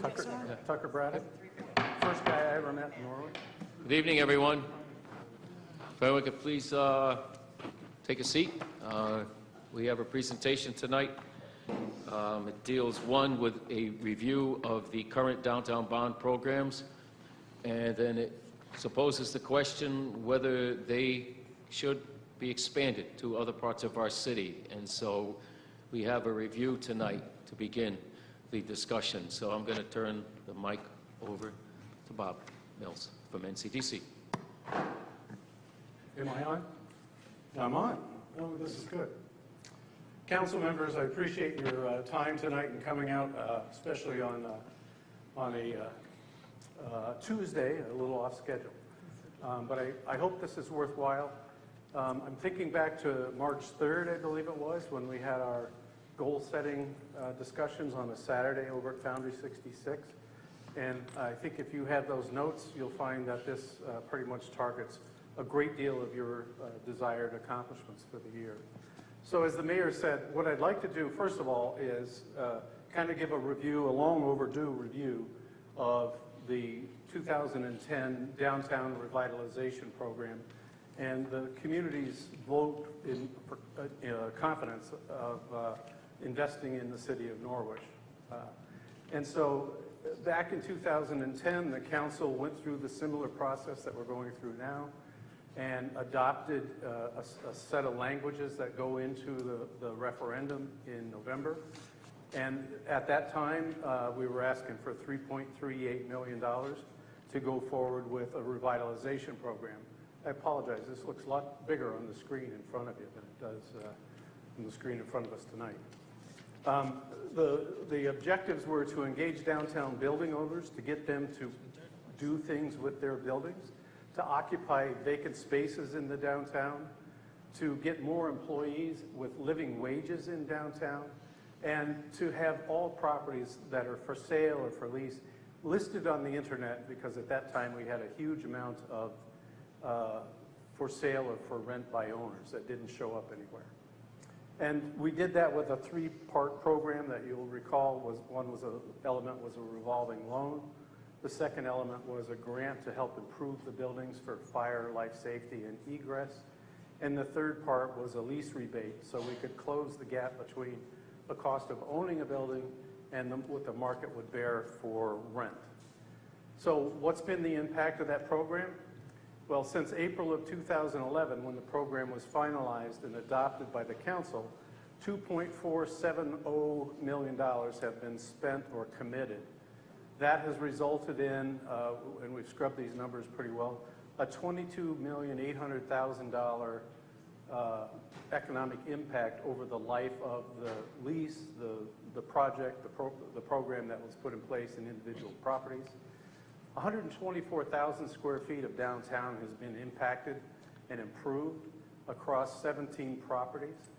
Tucker Braddock, first guy I ever met in Norwich. Good evening, everyone. If everyone could please take a seat. We have a presentation tonight. It deals, one, with a review of the current downtown bond programs, and then it supposes the question whether they should be expanded to other parts of our city. And so we have a review tonight to begin the discussion. So I'm going to turn the mic over to Bob Mills from NCDC. Am I on? I'm on. Oh, this is good. Council members, I appreciate your time tonight and coming out, especially on a Tuesday, a little off schedule. But I hope this is worthwhile. I'm thinking back to March 3rd, I believe it was, when we had our goal-setting discussions on a Saturday over at Foundry 66. And I think if you have those notes, you'll find that this pretty much targets a great deal of your desired accomplishments for the year. So as the mayor said, what I'd like to do, first of all, is kind of give a review, a long overdue review of the 2010 Downtown Revitalization Program and the community's vote in confidence of investing in the city of Norwich. And so back in 2010, the council went through the similar process that we're going through now and adopted a set of languages that go into the referendum in November. And at that time, we were asking for $3.38 million to go forward with a revitalization program. I apologize, this looks a lot bigger on the screen in front of you than it does on the screen in front of us tonight. The objectives were to engage downtown building owners, to get them to do things with their buildings, to occupy vacant spaces in the downtown, to get more employees with living wages in downtown, and to have all properties that are for sale or for lease listed on the internet, because at that time we had a huge amount of for sale or for rent by owners that didn't show up anywhere. And we did that with a three-part program that you'll recall. Element was a revolving loan. The second element was a grant to help improve the buildings for fire, life safety, and egress. And the third part was a lease rebate, so we could close the gap between the cost of owning a building and what the market would bear for rent. So what's been the impact of that program? Well, since April of 2011, when the program was finalized and adopted by the council, $2.470 million have been spent or committed. That has resulted in, and we've scrubbed these numbers pretty well, a $22,800,000 economic impact over the life of the lease, the project, the program that was put in place in individual properties. 124,000 square feet of downtown has been impacted and improved across 17 properties.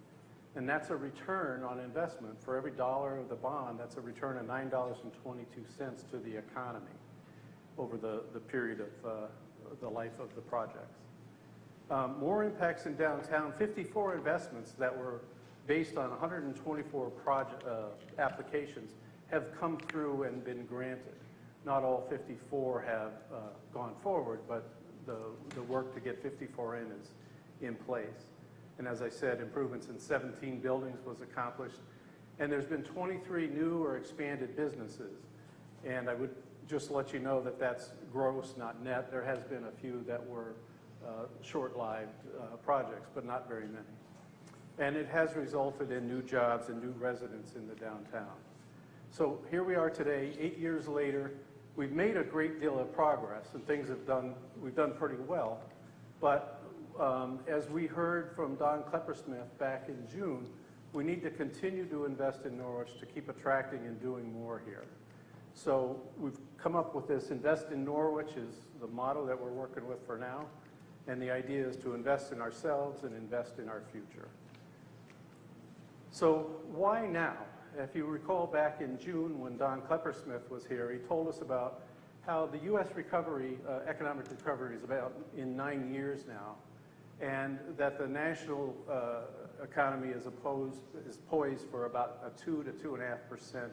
And that's a return on investment. For every dollar of the bond, that's a return of $9.22 to the economy over the period of the life of the projects. More impacts in downtown, 54 investments that were based on 124 applications have come through and been granted. Not all 54 have gone forward, but the work to get 54 in is in place. And as I said, improvements in 17 buildings was accomplished. And there's been 23 new or expanded businesses. And I would just let you know that that's gross, not net. There has been a few that were short-lived projects, but not very many. And it has resulted in new jobs and new residents in the downtown. So here we are today, 8 years later. We've made a great deal of progress, and we've done pretty well. But as we heard from Don Kleppersmith back in June, we need to continue to invest in Norwich to keep attracting and doing more here. So we've come up with this Invest in Norwich is the motto that we're working with for now. And the idea is to invest in ourselves and invest in our future. So why now? If you recall back in June when Don Kleppersmith was here, he told us about how the U.S. economic recovery is about in 9 years now, and that the national economy is poised for about a 2 to 2.5%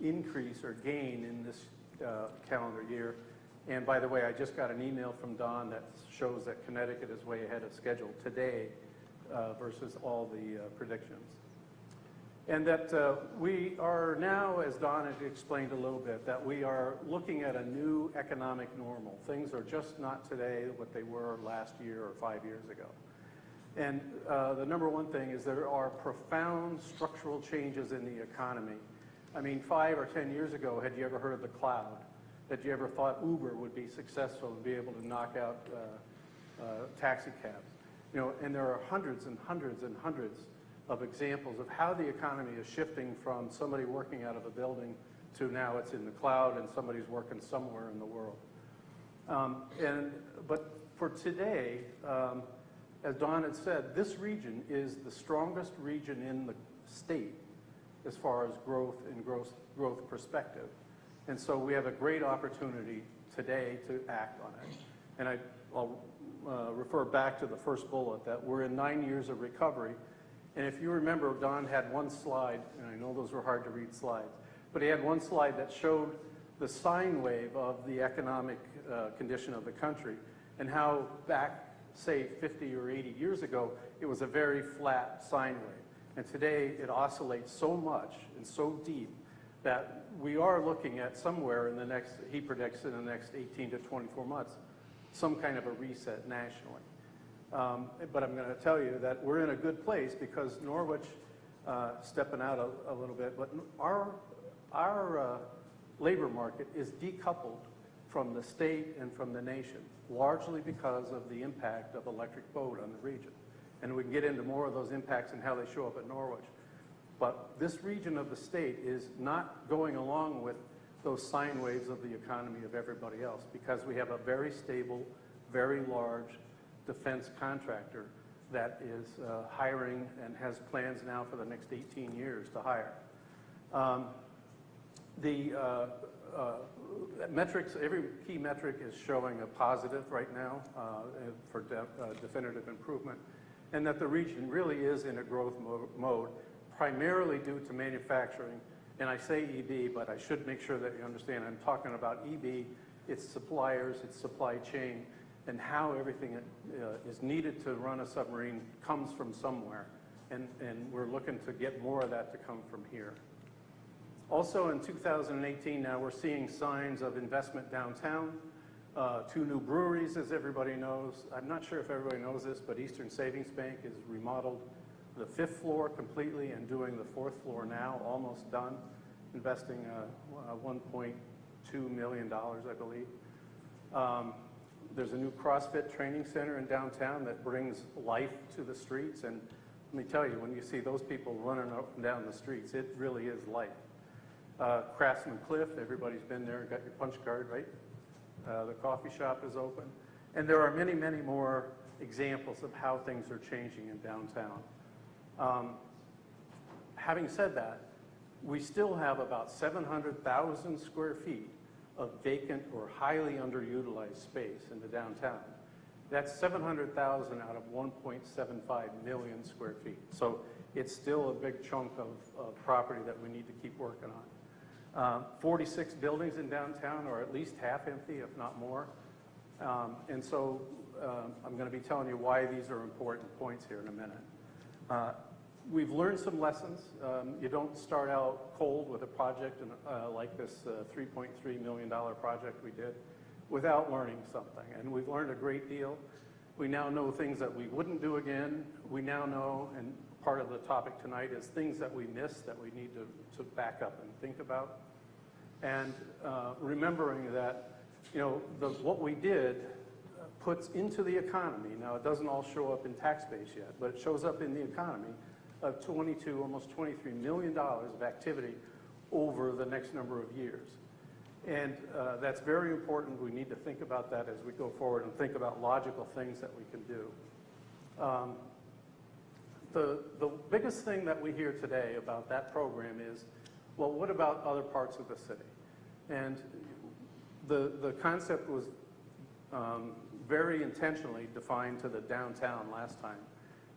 increase or gain in this calendar year. And by the way, I just got an email from Don that shows that Connecticut is way ahead of schedule today versus all the predictions. And that we are now, as Don had explained a little bit, that we are looking at a new economic normal. Things are just not today what they were last year or 5 years ago. And the number one thing is there are profound structural changes in the economy. I mean, 5 or 10 years ago, had you ever heard of the cloud? Had you ever thought Uber would be successful and be able to knock out taxi cabs? You know, and there are hundreds and hundreds and hundreds of examples of how the economy is shifting from somebody working out of a building to now it's in the cloud and somebody's working somewhere in the world. But for today, as Don had said, this region is the strongest region in the state as far as growth and growth perspective. And so we have a great opportunity today to act on it. And I'll refer back to the first bullet that we're in 9 years of recovery. And if you remember, Don had one slide, and I know those were hard to read slides, but he had one slide that showed the sine wave of the economic condition of the country and how back, say, 50 or 80 years ago, it was a very flat sine wave. And today it oscillates so much and so deep that we are looking at somewhere in the next, he predicts in the next 18 to 24 months, some kind of a reset nationally. But I'm going to tell you that we're in a good place because Norwich, stepping out a little bit, but our labor market is decoupled from the state and from the nation, largely because of the impact of electric boat on the region. And we can get into more of those impacts and how they show up at Norwich. But this region of the state is not going along with those sine waves of the economy of everybody else because we have a very stable, very large defense contractor that is hiring and has plans now for the next 18 years to hire. Metrics, every key metric is showing a positive right now for definitive improvement, and that the region really is in a growth mode, primarily due to manufacturing. And I say EB, but I should make sure that you understand I'm talking about EB, its suppliers, its supply chain, and how everything is needed to run a submarine comes from somewhere. And we're looking to get more of that to come from here. Also in 2018 now we're seeing signs of investment downtown. 2 new breweries, as everybody knows. I'm not sure if everybody knows this, but Eastern Savings Bank has remodeled the 5th floor completely and doing the 4th floor now, almost done, investing $1.2 million, I believe. There's a new CrossFit training center in downtown that brings life to the streets. And let me tell you, when you see those people running up and down the streets, it really is life. Craftsman Cliff, everybody's been there, got your punch card, right? The coffee shop is open. And there are many, many more examples of how things are changing in downtown. Having said that, we still have about 700,000 square feet of vacant or highly underutilized space in the downtown. That's 700,000 out of 1.75 million square feet. So it's still a big chunk of property that we need to keep working on. 46 buildings in downtown are at least half empty, if not more. And so I'm going to be telling you why these are important points here in a minute. We've learned some lessons. You don't start out cold with a project like this $3.3 million project we did without learning something. And we've learned a great deal. We now know things that we wouldn't do again. We now know, and part of the topic tonight is things that we missed that we need to back up and think about. And remembering that, you know, what we did puts into the economy, now it doesn't all show up in tax base yet, but it shows up in the economy of almost $23 million of activity over the next number of years. And that's very important. We need to think about that as we go forward and think about logical things that we can do. The biggest thing that we hear today about that program is, well, what about other parts of the city? And the concept was very intentionally defined to the downtown last time,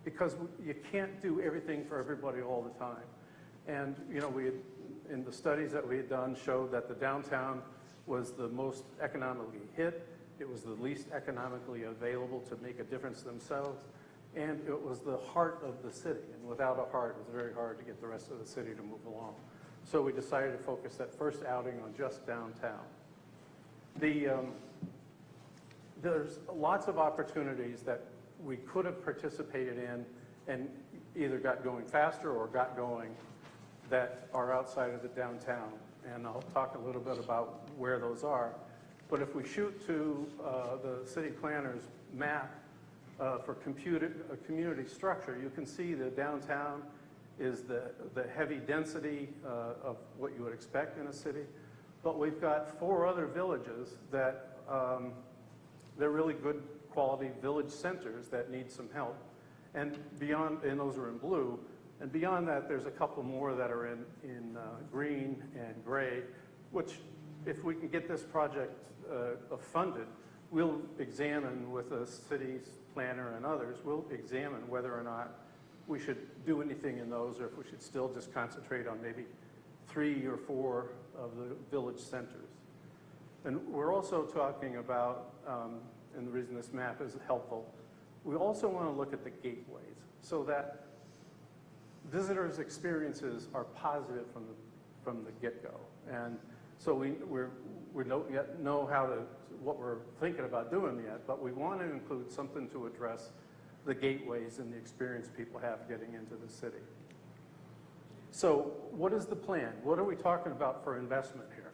because you can't do everything for everybody all the time. And, you know, we had in the studies that we had done showed that the downtown was the most economically hit. It was the least economically available to make a difference themselves. And it was the heart of the city. And without a heart, it was very hard to get the rest of the city to move along. So we decided to focus that first outing on just downtown. There's lots of opportunities that we could have participated in and either got going faster or got going that are outside of the downtown. And I'll talk a little bit about where those are. But if we shoot to the city planner's map for community structure, you can see the downtown is the heavy density of what you would expect in a city. But we've got 4 other villages that they're really good quality village centers that need some help. And beyond, and those are in blue, and beyond that, there's a couple more that are in green and gray, which if we can get this project funded, we'll examine with the city's planner and others, we'll examine whether or not we should do anything in those or if we should still just concentrate on maybe 3 or 4 of the village centers. And we're also talking about, and the reason this map is helpful, we also want to look at the gateways so that visitors' experiences are positive from the get-go. And so we don't yet know what we're thinking about doing yet, but we want to include something to address the gateways and the experience people have getting into the city. So what is the plan? What are we talking about for investment here?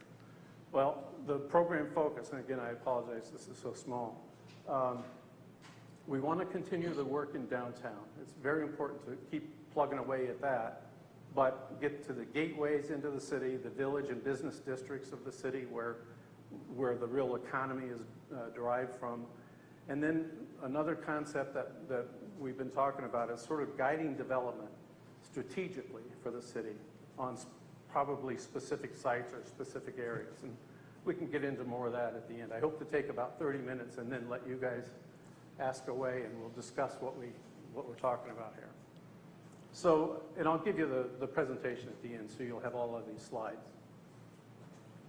Well, the program focus, and again, I apologize, this is so small. We want to continue the work in downtown. It's very important to keep plugging away at that, but get to the gateways into the city, the village and business districts of the city where the real economy is derived from. And then another concept that we've been talking about is sort of guiding development strategically for the city on probably specific sites or specific areas. And we can get into more of that at the end. I hope to take about 30 minutes and then let you guys ask away and we'll discuss what we're talking about here. So, and I'll give you the presentation at the end so you'll have all of these slides.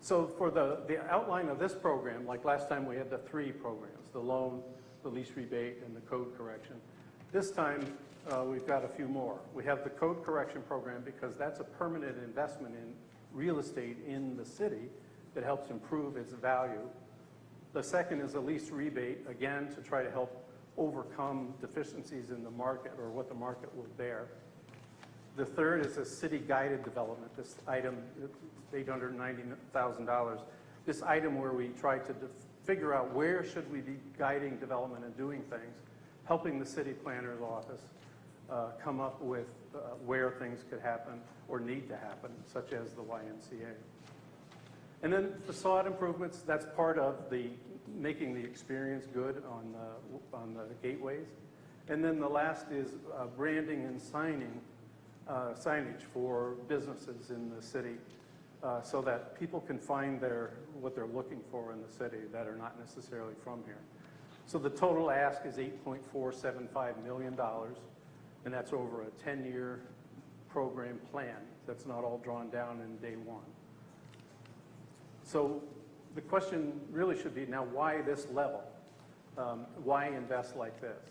So for the outline of this program, like last time we had the 3 programs, the loan, the lease rebate, and the code correction. This time we've got a few more. We have the code correction program because that's a permanent investment in real estate in the city that helps improve its value. The second is a lease rebate, again, to try to help overcome deficiencies in the market or what the market will bear. The third is a city-guided development, this item, $890,000. This item where we try to figure out where should we be guiding development and doing things, helping the city planner's office come up with where things could happen or need to happen, such as the YMCA. And then facade improvements, that's part of the making the experience good on the gateways. And then the last is branding and signage for businesses in the city so that people can find what they're looking for in the city that are not necessarily from here. So the total ask is $8.475 million, and that's over a 10-year program plan. That's not all drawn down in day one. So the question really should be, now why this level? Why invest like this?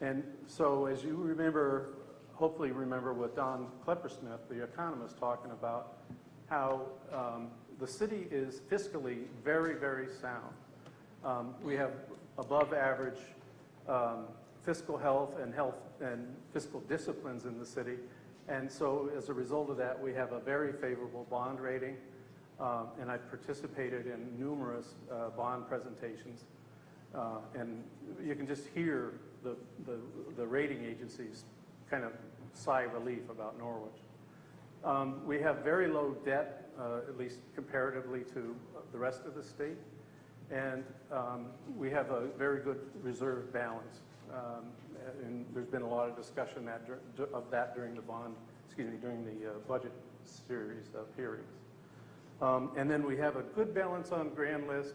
And so as you remember, hopefully remember what Don Kleppersmith, the economist, talking about how the city is fiscally very, very sound. We have above average fiscal health and fiscal disciplines in the city. And so as a result of that, we have a very favorable bond rating. And I've participated in numerous bond presentations. And you can just hear the rating agencies kind of sigh relief about Norwich. We have very low debt, at least comparatively to the rest of the state. And we have a very good reserve balance. And there's been a lot of discussion of that during the budget series of hearings. And then we have a good balance on grand list,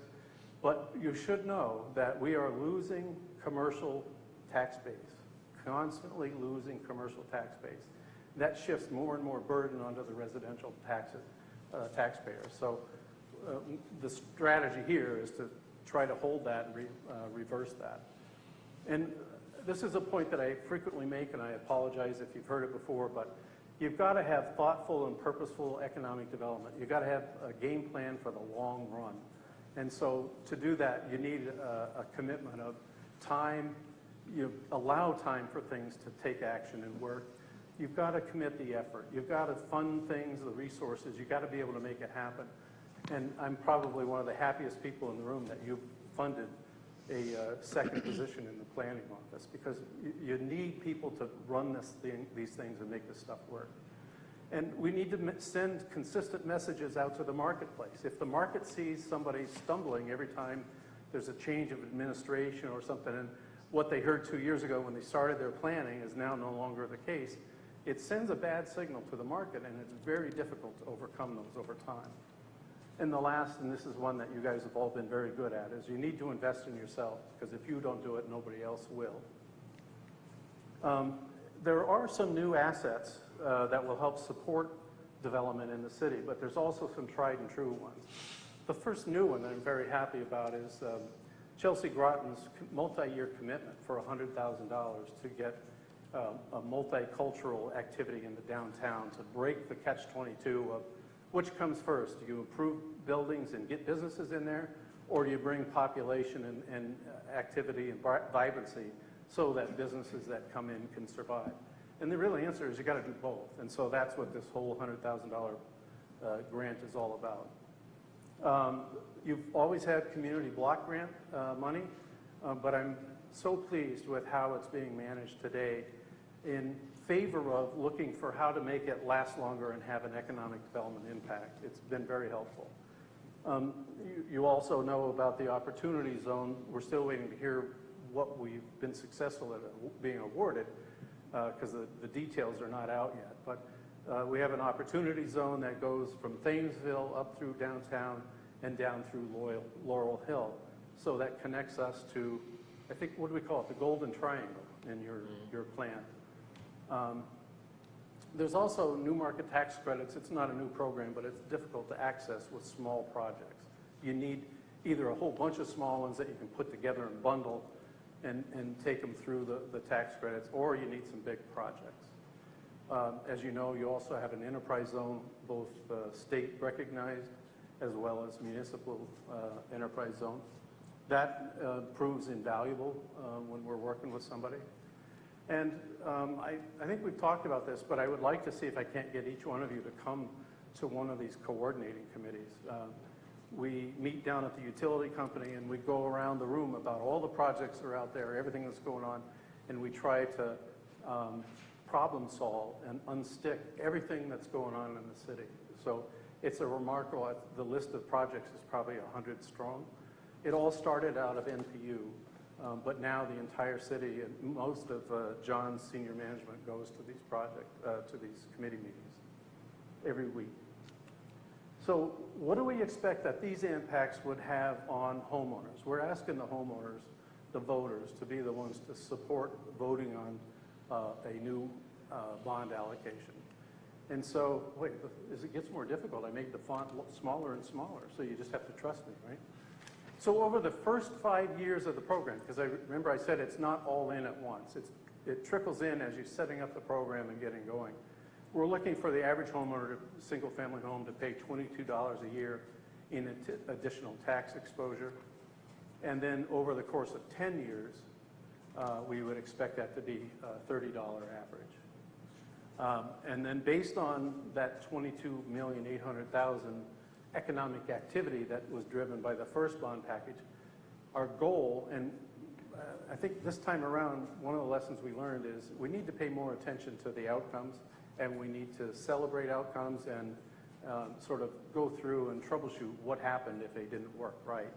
but you should know that we are losing commercial tax base, constantly losing commercial tax base. That shifts more and more burden onto the residential taxes. taxpayers. So the strategy here is to try to hold that and reverse that. And this is a point that I frequently make, and I apologize if you've heard it before, but you've got to have thoughtful and purposeful economic development. You've got to have a game plan for the long run. And so to do that, you need a commitment of time. You allow time for things to take action and work. You've got to commit the effort. You've got to fund things, the resources. You've got to be able to make it happen. And I'm probably one of the happiest people in the room that you've funded a second position in the planning office, because you need people to run these things and make this stuff work. And we need to send consistent messages out to the marketplace. If the market sees somebody stumbling every time there's a change of administration or something, and what they heard 2 years ago when they started their planning is now no longer the case, it sends a bad signal to the market, and it's very difficult to overcome those over time. And the last, and this is one that you guys have all been very good at, is you need to invest in yourself, because if you don't do it, nobody else will. There are some new assets that will help support development in the city, but there's also some tried and true ones. The first new one that I'm very happy about is Chelsea Groton's multi-year commitment for $100,000 to get a multicultural activity in the downtown to break the catch-22 of which comes first. Do you improve buildings and get businesses in there, or do you bring population and activity and vibrancy so that businesses that come in can survive? And the real answer is you got to do both. And so that's what this whole $100,000 grant is all about. You've always had community block grant money, but I'm so pleased with how it's being managed today in favor of looking for how to make it last longer and have an economic development impact. It's been very helpful. You also know about the Opportunity Zone. We're still waiting to hear what we've been successful at being awarded, because the details are not out yet. But we have an Opportunity Zone that goes from Thamesville up through downtown and down through Laurel Hill. So that connects us to, I think, what do we call it? The Golden Triangle in your plan. There's also new market tax credits. It's not a new program, but it's difficult to access with small projects. You need either a whole bunch of small ones that you can put together and bundle and take them through the tax credits, or you need some big projects. As you know, you also have an enterprise zone, both state recognized as well as municipal enterprise zone. That proves invaluable when we're working with somebody. And I think we've talked about this, but I would like to see if I can't get each one of you to come to one of these coordinating committees. We meet down at the utility company, and we go around the room about all the projects that are out there, everything that's going on, and we try to problem solve and unstick everything that's going on in the city. So it's a remarkable, the list of projects is probably 100 strong. It all started out of NPU. But now the entire city and most of John's senior management goes to these to these committee meetings every week. So what do we expect that these impacts would have on homeowners? We're asking the homeowners, the voters, to be the ones to support voting on a new bond allocation. And so, wait, as it gets more difficult, I make the font smaller and smaller, so you just have to trust me, right? So over the first 5 years of the program, because remember I said it's not all in at once. It trickles in as you're setting up the program and getting going. We're looking for the average homeowner, single-family home, to pay $22 a year in additional tax exposure. And then over the course of 10 years, we would expect that to be a $30 average. And then based on that $22,800,000 economic activity that was driven by the first bond package, our goal, and I think this time around, one of the lessons we learned is we need to pay more attention to the outcomes, and we need to celebrate outcomes and sort of go through and troubleshoot what happened if they didn't work right.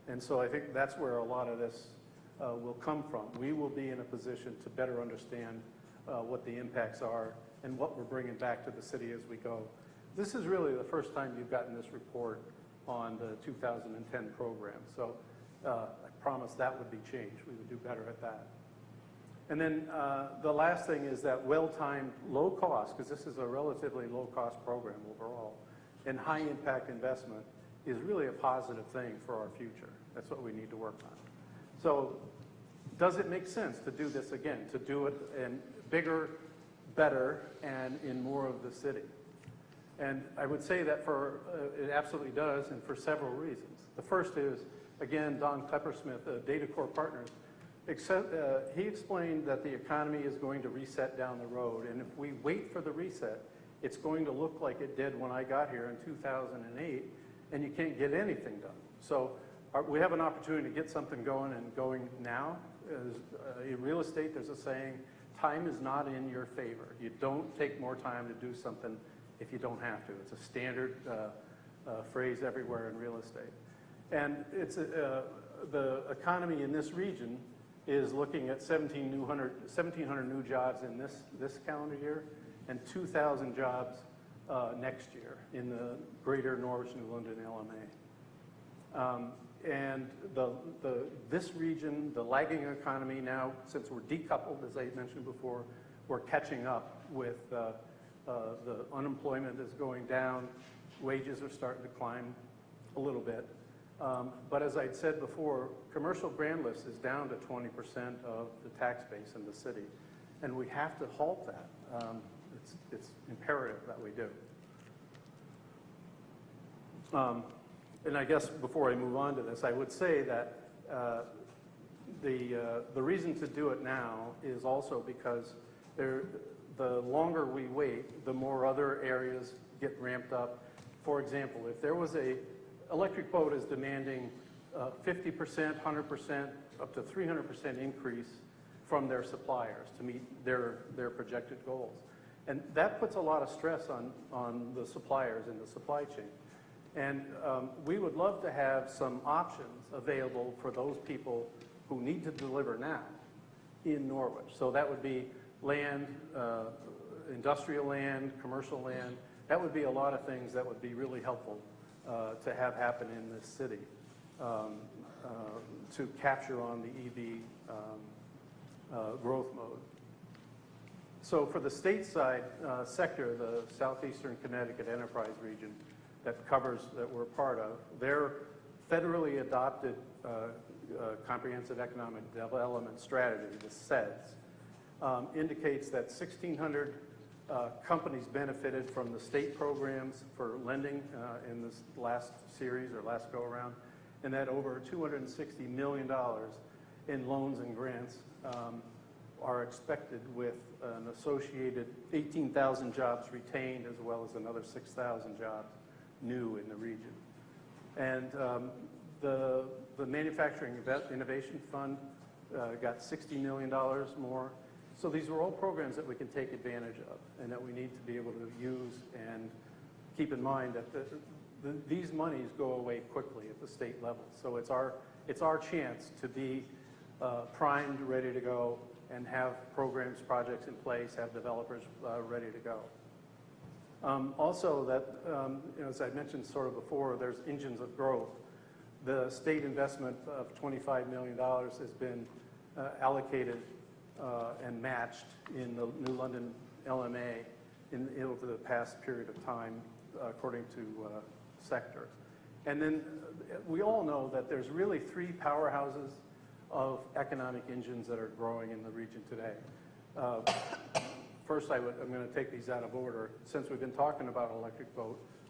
And so I think that's where a lot of this will come from. We will be in a position to better understand what the impacts are and what we're bringing back to the city as we go. This is really the first time you've gotten this report on the 2010 program. So I promised that would be changed. We would do better at that. And then the last thing is that well-timed, low cost, because this is a relatively low-cost program overall, and high-impact investment is really a positive thing for our future. That's what we need to work on. So does it make sense to do this again, to do it in bigger, better, and in more of the city? And I would say that it absolutely does, and for several reasons. The first is, again, Don Kleppersmith, Data Core Partners, he explained that the economy is going to reset down the road, and if we wait for the reset, it's going to look like it did when I got here in 2008, and you can't get anything done. So we have an opportunity to get something going and going now. In real estate, there's a saying, time is not in your favor. You don't take more time to do something if you don't have to. It's a standard phrase everywhere in real estate. And it's the economy in this region is looking at 1,700 new jobs in this calendar year and 2,000 jobs next year in the greater Norwich, New London, LMA. And this region, the lagging economy now, since we're decoupled, as I mentioned before, we're catching up with the unemployment is going down, wages are starting to climb a little bit. But as I'd said before, commercial grand list is down to 20% of the tax base in the city. And we have to halt that. It's imperative that we do. And I guess before I move on to this, I would say that the reason to do it now is also because the longer we wait, the more other areas get ramped up. For example, if there was Electric Boat is demanding 50%, 100%, up to 300% increase from their suppliers to meet their projected goals. And that puts a lot of stress on the suppliers in the supply chain. And we would love to have some options available for those people who need to deliver now in Norwich. So that would be land, industrial land, commercial land. That would be a lot of things that would be really helpful to have happen in this city to capture on the EV growth mode. So for the stateside sector, the Southeastern Connecticut Enterprise Region that we're part of, their federally adopted Comprehensive Economic Development Strategy, the CEDS, indicates that 1,600 companies benefited from the state programs for lending in this last series or last go-around, and that over $260 million in loans and grants are expected with an associated 18,000 jobs retained as well as another 6,000 jobs new in the region. And the Manufacturing Innovation Fund got $60 million more. So these are all programs that we can take advantage of and that we need to be able to use, and keep in mind that these monies go away quickly at the state level. So it's our chance to be primed, ready to go, and have programs, projects in place, have developers ready to go. Also, as I mentioned sort of before, there's engines of growth. The state investment of $25 million has been allocated and matched in the New London LMA over the past period of time, according to sector. And then we all know that there's really three powerhouses of economic engines that are growing in the region today. First, I'm going to take these out of order. Since we've been talking about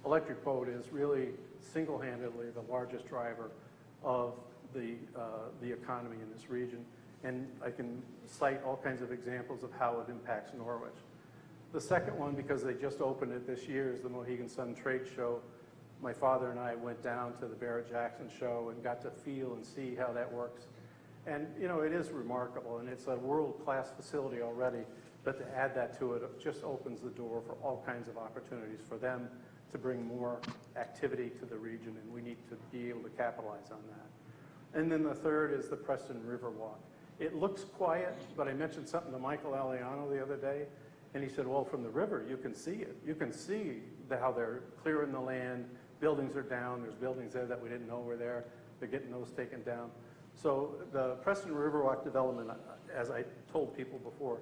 Electric Boat is really single-handedly the largest driver of the economy in this region. And I can cite all kinds of examples of how it impacts Norwich. The second one, because they just opened it this year, is the Mohegan Sun Trade Show. My father and I went down to the Barrett-Jackson show and got to feel and see how that works. And, you know, it is remarkable, and it's a world-class facility already, but to add that to it, it just opens the door for all kinds of opportunities for them to bring more activity to the region, and we need to be able to capitalize on that. And then the third is the Preston Riverwalk. It looks quiet, but I mentioned something to Michael Aliano the other day, and he said, well, from the river, you can see it. You can see how they're clearing the land, buildings are down, there's buildings there that we didn't know were there, they're getting those taken down. So the Preston Riverwalk development, as I told people before,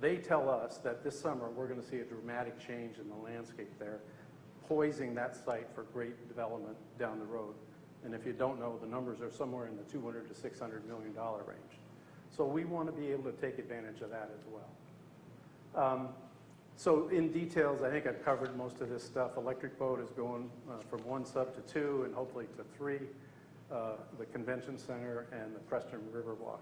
they tell us that this summer we're going to see a dramatic change in the landscape there. poising that site for great development down the road. And if you don't know, the numbers are somewhere in the $200 to $600 million range. So we want to be able to take advantage of that as well. So in details, I think I've covered most of this stuff. Electric Boat is going from 1 sub to 2 and hopefully to 3, the Convention Center and the Preston Riverwalk.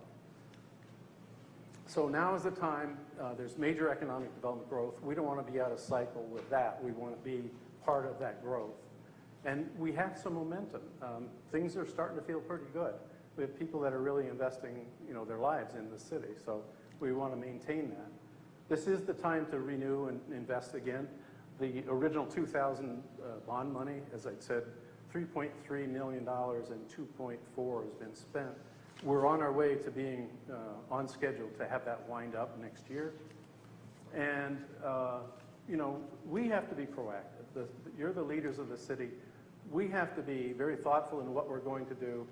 So now is the time. There's major economic development growth. We don't want to be out of cycle with that. We want to be part of that growth. And we have some momentum. Things are starting to feel pretty good. We have people that are really investing, their lives in the city. So we want to maintain that. This is the time to renew and invest again. The original 2000 bond money, as I said, $3.3 million and 2.4 has been spent. We're on our way to being on schedule to have that wind up next year. And, we have to be proactive. You're the leaders of the city. We have to be very thoughtful in what we're going to do.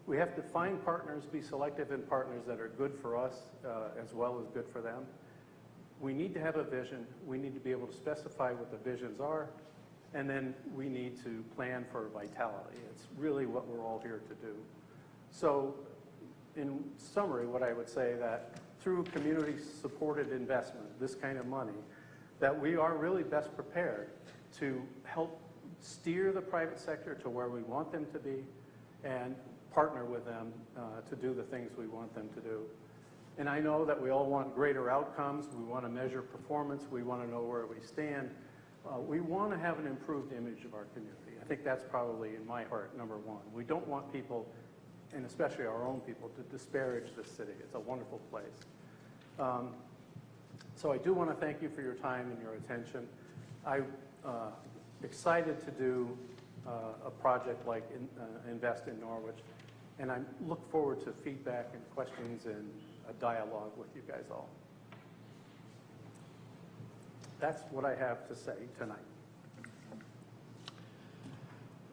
We have to find partners, be selective in partners that are good for us as well as good for them. We need to have a vision. We need to be able to specify what the visions are. And then we need to plan for vitality. It's really what we're all here to do. So in summary, what I would say that through community-supported investment, this kind of money, that we are really best prepared to help steer the private sector to where we want them to be and partner with them to do the things we want them to do. And I know that we all want greater outcomes. We want to measure performance. We want to know where we stand. We want to have an improved image of our community. I think that's probably, in my heart, number one. We don't want people, and especially our own people, to disparage this city. It's a wonderful place. So I do want to thank you for your time and your attention. I'm excited to do a project like Invest in Norwich, and I look forward to feedback and questions and a dialogue with you guys all. That's what I have to say tonight.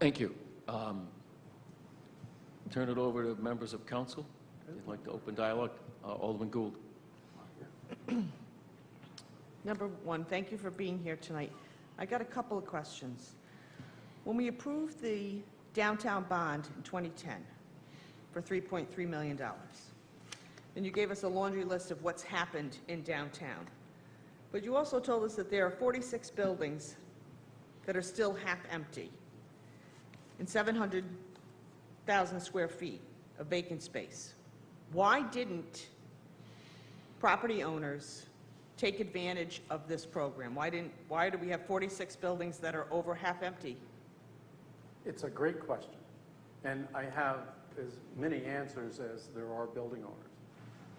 Thank you. Turn it over to members of council. If you'd like to open dialogue. Alderman Gould. Number one, thank you for being here tonight. I got a couple of questions. When we approved the downtown bond in 2010 for $3.3 million, and you gave us a laundry list of what's happened in downtown, but you also told us that there are 46 buildings that are still half empty and 700,000 square feet of vacant space. Why didn't property owners take advantage of this program? Why do we have 46 buildings that are over half empty? It's a great question, and I have as many answers as there are building owners.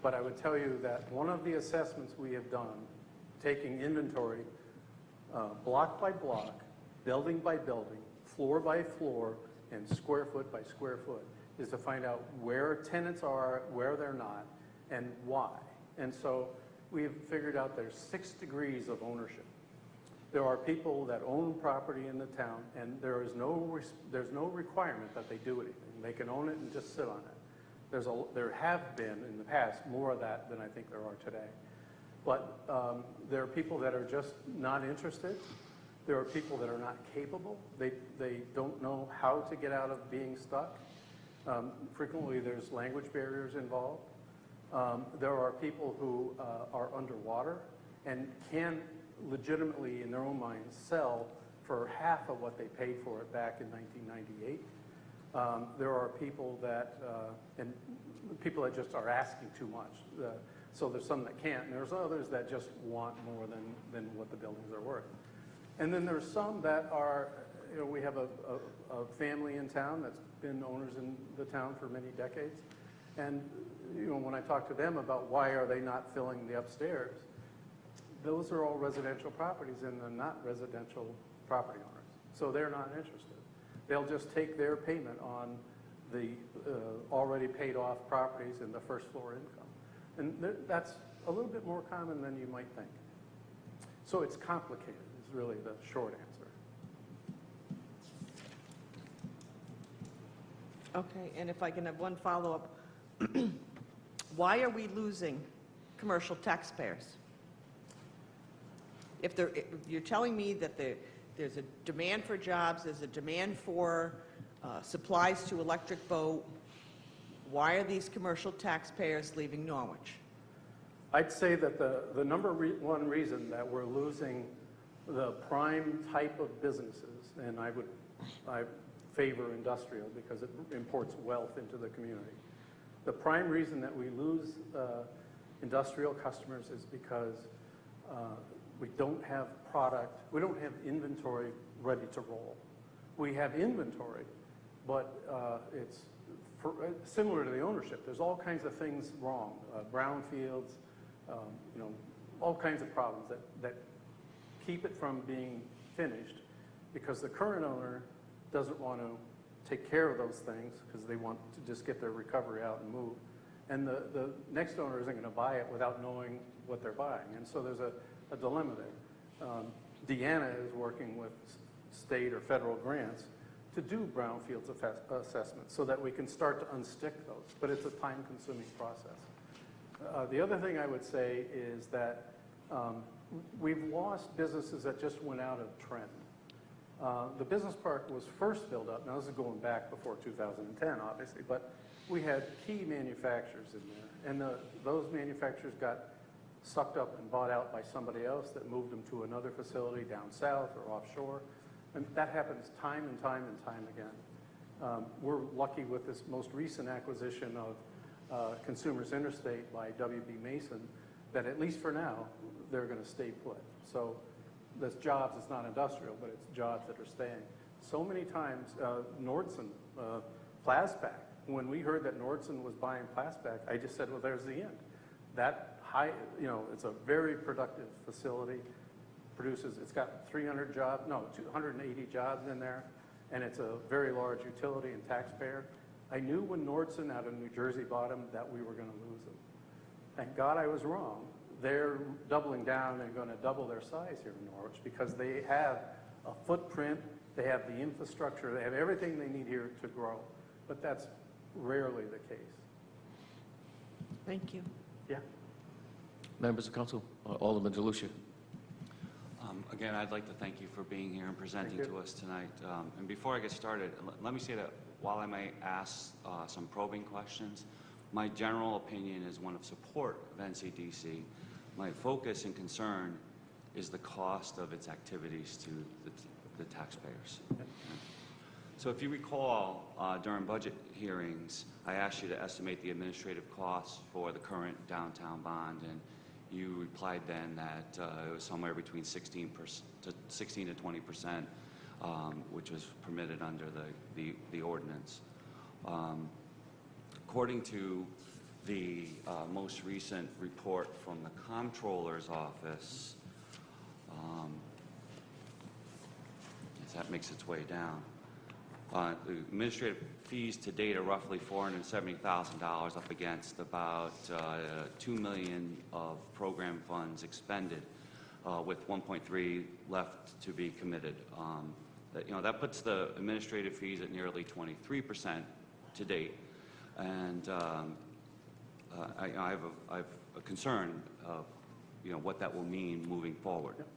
But I would tell you that one of the assessments we have done, taking inventory block by block, building by building, floor by floor, and square foot by square foot, is to find out where tenants are, where they're not, and why. And so we have figured out there's 6 degrees of ownership. There are people that own property in the town, and there's no requirement that they do anything. They can own it and just sit on it. There have been in the past more of that than I think there are today. But there are people that are just not interested. There are people that are not capable. They don't know how to get out of being stuck. Frequently there's language barriers involved. There are people who are underwater and can legitimately, in their own minds, sell for half of what they paid for it back in 1998. There are people that, and people that just are asking too much. So there's some that can't, and there's others that just want more than what the buildings are worth. And then there's some that are, we have a family in town that's been owners in the town for many decades. And, when I talk to them about why are they not filling the upstairs, those are all residential properties and they're not residential property owners. So they're not interested. They'll just take their payment on the already paid off properties and the first floor income. And that's a little bit more common than you might think. So it's complicated is really the short answer. Okay, and if I can have one follow-up. Why are we losing commercial taxpayers? If you're telling me that there's a demand for jobs, there's a demand for supplies to Electric Boat. Why are these commercial taxpayers leaving Norwich? I'd say that the number one reason that we're losing the prime type of businesses, and I favor industrial because it imports wealth into the community. The prime reason that we lose industrial customers is because we don't have product, we don't have inventory ready to roll. We have inventory, but it's similar to the ownership. There's all kinds of things wrong, brownfields, all kinds of problems that keep it from being finished because the current owner doesn't want to take care of those things because they want to just get their recovery out and move. And the next owner isn't going to buy it without knowing what they're buying. And so there's a dilemma there. Deanna is working with state or federal grants to do brownfields assessments so that we can start to unstick those. But it's a time-consuming process. The other thing I would say is that we've lost businesses that just went out of trend. The business park was first built up, now this is going back before 2010 obviously, but we had key manufacturers in there, and those manufacturers got sucked up and bought out by somebody else that moved them to another facility down south or offshore, and that happens time and time and time again. We're lucky with this most recent acquisition of Consumers Interstate by W.B. Mason that at least for now, they're going to stay put. So that's jobs, it's not industrial, but it's jobs that are staying. So many times, Nordson, Plaspac, when we heard that Nordson was buying Plaspac, I just said, well, there's the end. That it's a very productive facility, it's got 280 jobs in there, and it's a very large utility and taxpayer. I knew when Nordson out of New Jersey bought them that we were going to lose them. Thank God I was wrong. They're doubling down and going to double their size here in Norwich because they have a footprint, they have the infrastructure, they have everything they need here to grow. But that's rarely the case. Thank you. Yeah. Members of council, Alderman DeLucia. Again, I'd like to thank you for being here and presenting to us tonight. And before I get started, let me say that while I may ask some probing questions, my general opinion is one of support of NCDC. My focus and concern is the cost of its activities to the taxpayers. So if you recall, during budget hearings, I asked you to estimate the administrative costs for the current downtown bond, and you replied then that it was somewhere between 16 to 20%, which was permitted under the ordinance. According to the most recent report from the Comptroller's office, as that makes its way down, the administrative fees to date are roughly $470,000 up against about $2 million of program funds expended, with 1.3 left to be committed. That puts the administrative fees at nearly 23% to date. And I have a concern of what that will mean moving forward. Yep.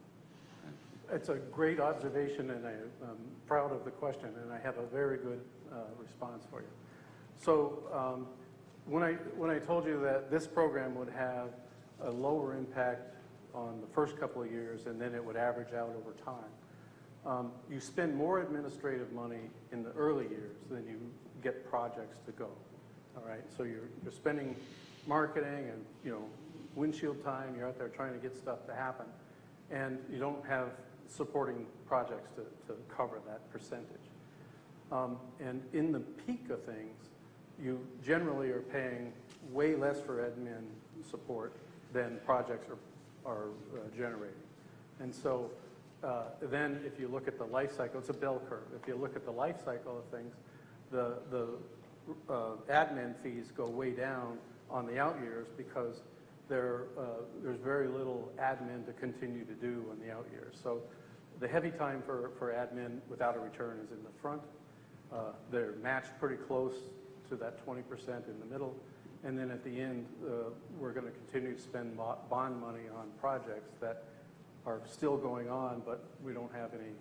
It's a great observation, and I'm proud of the question, and I have a very good response for you. So when I told you that this program would have a lower impact on the first couple of years and then it would average out over time, you spend more administrative money in the early years than you get projects to go. All right, so you're spending marketing and windshield time. You're out there trying to get stuff to happen, and you don't have supporting projects to cover that percentage. And in the peak of things, you generally are paying way less for admin support than projects are generating. And so then if you look at the life cycle, it's a bell curve. If you look at the life cycle of things, the admin fees go way down on the out years because there's very little admin to continue to do in the out years. So the heavy time for admin without a return is in the front. They're matched pretty close to that 20% in the middle. And then at the end, we're going to continue to spend bond money on projects that are still going on, but we don't have any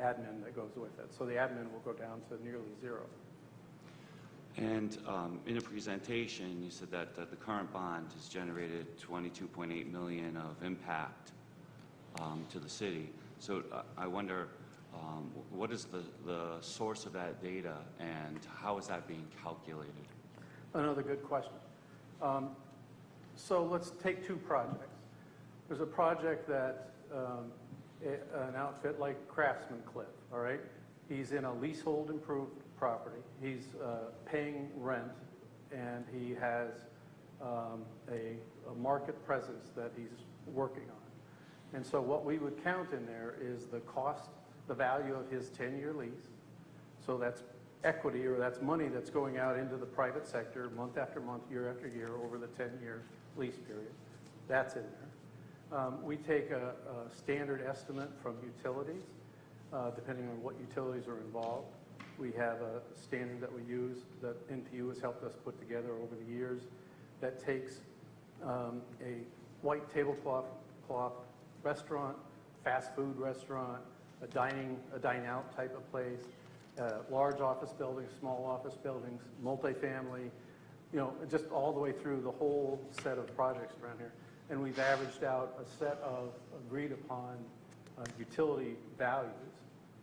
admin that goes with it. So the admin will go down to nearly zero. And in the presentation, you said that the current bond has generated $22.8 million of impact to the city. So I wonder, what is the source of that data, and how is that being calculated? Another good question. So let's take two projects. There's a project that an outfit like Craftsman Cliff, all right? He's in a leasehold improved property. He's paying rent, and he has a market presence that he's working on. And so what we would count in there is the cost, the value of his 10-year lease. So that's equity, or that's money that's going out into the private sector month after month, year after year, over the 10-year lease period. That's in there. We take a standard estimate from utilities, depending on what utilities are involved. We have a standard that we use that NPU has helped us put together over the years that takes a white tablecloth restaurant, fast food restaurant, a dine-out type of place, large office buildings, small office buildings, multifamily, just all the way through the whole set of projects around here. And we've averaged out a set of agreed upon utility values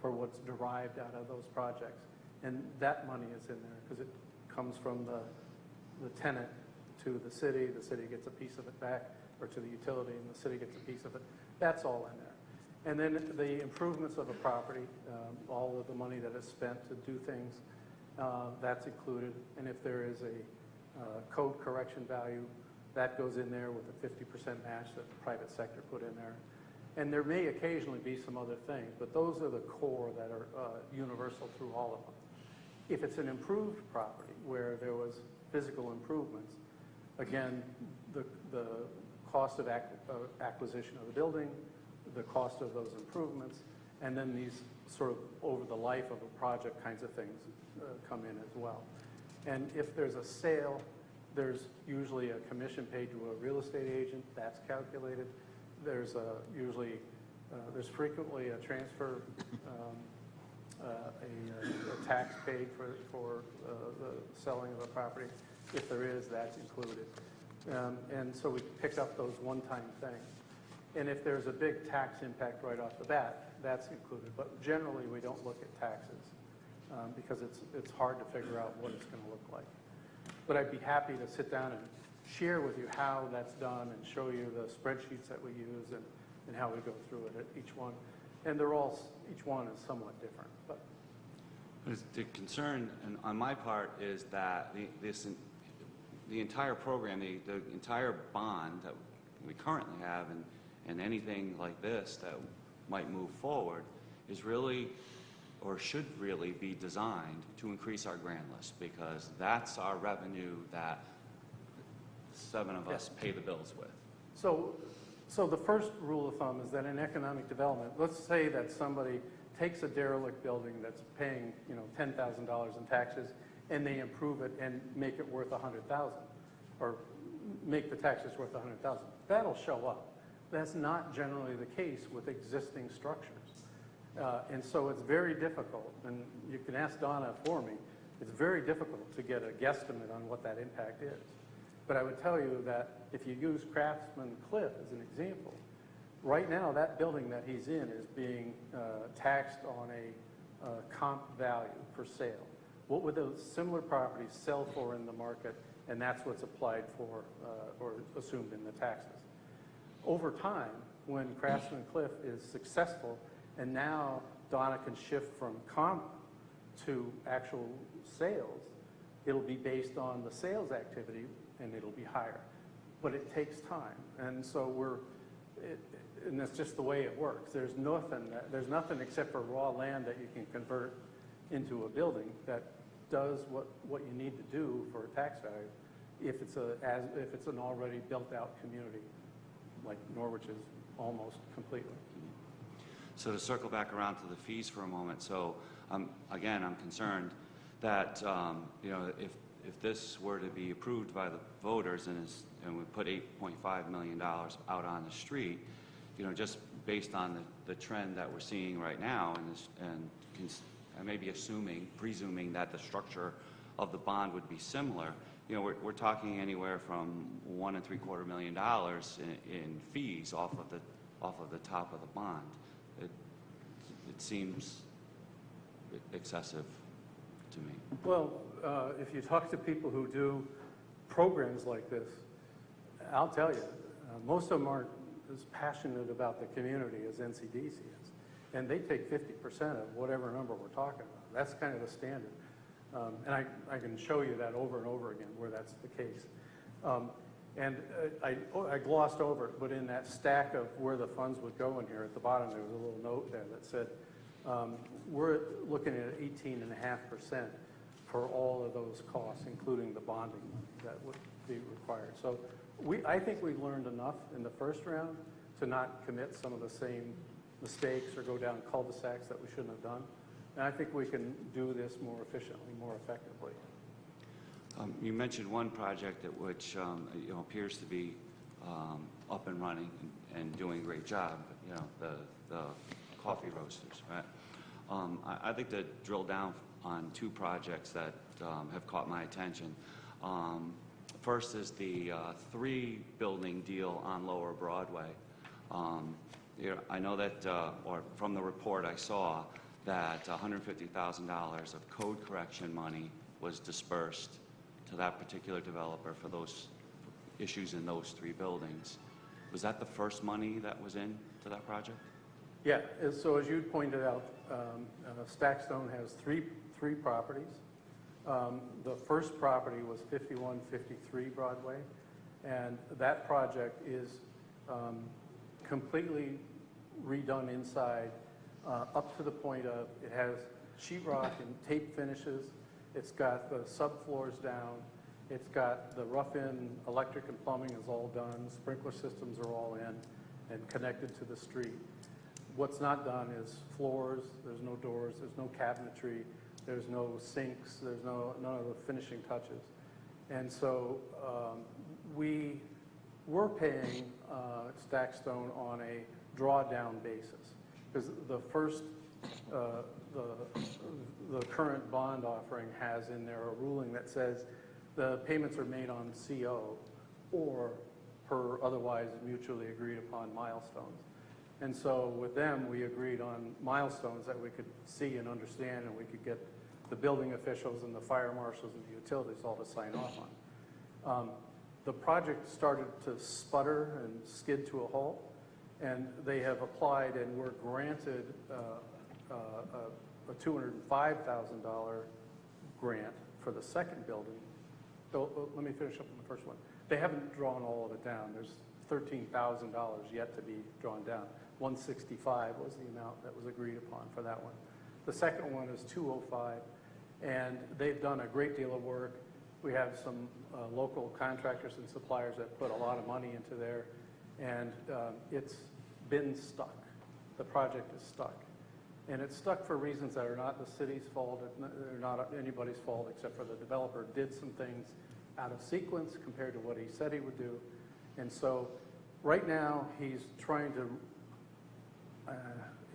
for what's derived out of those projects. And that money is in there because it comes from the tenant to the city gets a piece of it back, or to the utility, and the city gets a piece of it. That's all in there. And then the improvements of a property, all of the money that is spent to do things, that's included. And if there is a code correction value, that goes in there with a 50% match that the private sector put in there. And there may occasionally be some other things, but those are the core that are universal through all of them. If it's an improved property where there was physical improvements, again, the cost of acquisition of the building, the cost of those improvements, and then these sort of over the life of a project kinds of things come in as well. And if there's a sale, there's usually a commission paid to a real estate agent. That's calculated. There's there's frequently a transfer, a tax paid for the selling of a property. If there is, that's included. And so we pick up those one-time things. And if there's a big tax impact right off the bat, that's included. But generally, we don't look at taxes because it's hard to figure out what it's going to look like. But I'd be happy to sit down and share with you how that's done and show you the spreadsheets that we use and how we go through it at each one. And each one is somewhat different. But The concern on my part is that the entire program, the entire bond that we currently have, and anything like this that might move forward is really, or should really be designed to increase our grant list, because that's our revenue that 7 of us pay the bills with. So the first rule of thumb is that in economic development, let's say that somebody takes a derelict building that's paying $10,000 in taxes, and they improve it and make it worth $100,000, or make the taxes worth $100,000. That'll show up. That's not generally the case with existing structures. And so it's very difficult, and you can ask Donna for me, it's very difficult to get a guesstimate on what that impact is. But I would tell you that if you use Craftsman Cliff as an example, right now that building that he's in is being taxed on a comp value for sale. What would those similar properties sell for in the market? And that's what's applied for or assumed in the taxes. Over time, when Craftsman Cliff is successful, and now Donna can shift from comp to actual sales, it'll be based on the sales activity, and it'll be higher. But it takes time, and so and that's just the way it works. There's nothing except for raw land that you can convert into a building that does what you need to do for a tax value if it's an already built-out community, like Norwich is almost completely. So to circle back around to the fees for a moment, so again, I'm concerned that if this were to be approved by the voters and we put $8.5 million out on the street, just based on the trend that we're seeing right now, and maybe presuming that the structure of the bond would be similar, you know, we're talking anywhere from $1.75 million in fees off of the top of the bond. It seems excessive to me. Well, if you talk to people who do programs like this, I'll tell you, most of them aren't as passionate about the community as NCDC is. And they take 50% of whatever number we're talking about. That's kind of the standard. And I can show you that over and over again where that's the case. I glossed over it, but in that stack of where the funds would go in here, at the bottom there was a little note there that said, we're looking at 18.5% for all of those costs, including the bonding that would be required. So I think we learned enough in the first round to not commit some of the same mistakes or go down cul-de-sacs that we shouldn't have done. And I think we can do this more efficiently, more effectively. You mentioned one project at which you know, appears to be up and running and doing a great job. You know, the coffee roasters, right? I'd like to drill down on two projects that have caught my attention. First is the 3-building deal on Lower Broadway. You know, I know that, or from the report I saw, that $150,000 of code correction money was dispersed to that particular developer for those issues in those 3 buildings. Was that the first money that was in to that project? Yeah, so as you pointed out, Stackstone has three properties. The first property was 5153 Broadway, and that project is completely redone inside, up to the point of it has sheetrock and tape finishes. It's got the subfloors down. It's got the rough-in electric and plumbing is all done. Sprinkler systems are all in and connected to the street. What's not done is floors. There's no doors. There's no cabinetry. There's no sinks. There's none of the finishing touches. And so we were paying Stackstone on a drawdown basis because the first, the current bond offering has in there a ruling that says the payments are made on CO or per otherwise mutually agreed upon milestones. And so with them, we agreed on milestones that we could see and understand, and we could get the building officials and the fire marshals and the utilities all to sign off on. The project started to sputter and skid to a halt, and they have applied and were granted a $205,000 grant for the second building. So let me finish up on the first one. They haven't drawn all of it down. There's $13,000 yet to be drawn down. 165 was the amount that was agreed upon for that one. The second one is 205, and they've done a great deal of work. We have some local contractors and suppliers that put a lot of money into there, and it's been stuck. The project is stuck. And it's stuck for reasons that are not the city's fault, they're not anybody's fault except for the developer did some things out of sequence compared to what he said he would do. And so right now he's trying to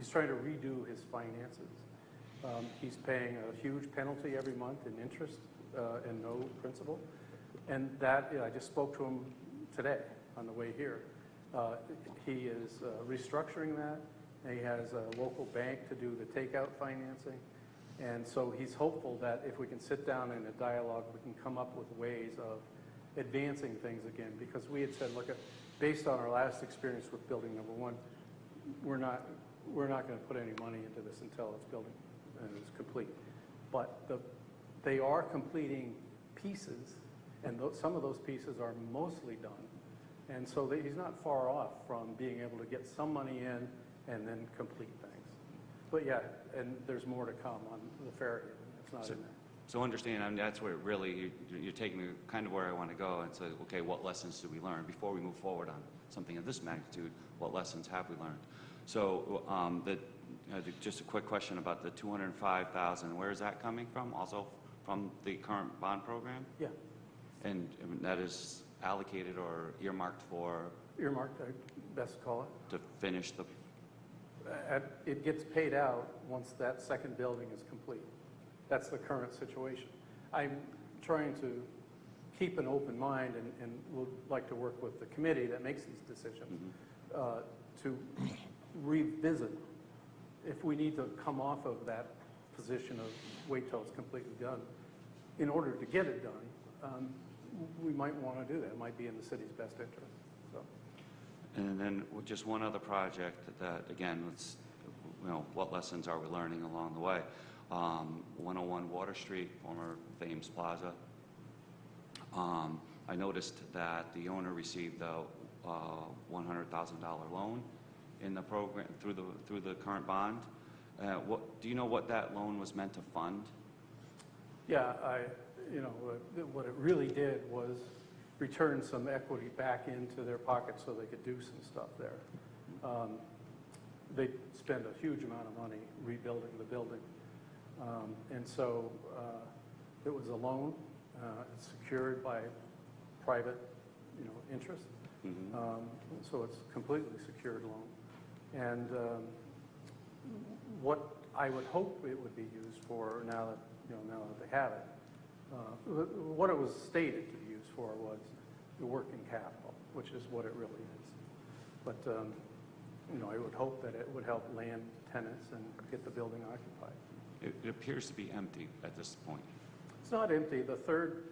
redo his finances. He's paying a huge penalty every month in interest and no principal. And that, I just spoke to him today on the way here. He is restructuring that. He has a local bank to do the takeout financing. And so he's hopeful that if we can sit down in a dialogue, we can come up with ways of advancing things again. Because we had said, look, based on our last experience with building number 1, we're not going to put any money into this until it's building and it's complete. But they are completing pieces, and some of those pieces are mostly done. And so he's not far off from being able to get some money in and then complete things. But yeah, and there's more to come on the ferry. It's not in there. So understand, I mean, that's where really you're taking me kind of where I want to go and say, okay, what lessons do we learn? Before we move forward on something of this magnitude, what lessons have we learned? So just a quick question about the $205,000. Where is that coming from? Also from the current bond program? Yeah. And that is allocated or earmarked for? Earmarked, I best call it. To finish the it gets paid out once that second building is complete. That's the current situation. I'm trying to keep an open mind and would like to work with the committee that makes these decisions to revisit if we need to come off of that position of wait till it's completely done. In order to get it done, we might want to do that. It might be in the city's best interest. So. And then just one other project that, again, let's, what lessons are we learning along the way? 101 Water Street, former Thames Plaza. I noticed that the owner received a $100,000 loan in the program through the current bond. Do you know what that loan was meant to fund? Yeah, what it really did was return some equity back into their pocket so they could do some stuff there. They spent a huge amount of money rebuilding the building. And so it was a loan. It's secured by private, interest. So it's a completely secured loan. And what I would hope it would be used for now that they have it, what it was stated to be used for was the working capital, which is what it really is. But I would hope that it would help land tenants and get the building occupied. It appears to be empty at this point. It's not empty. The third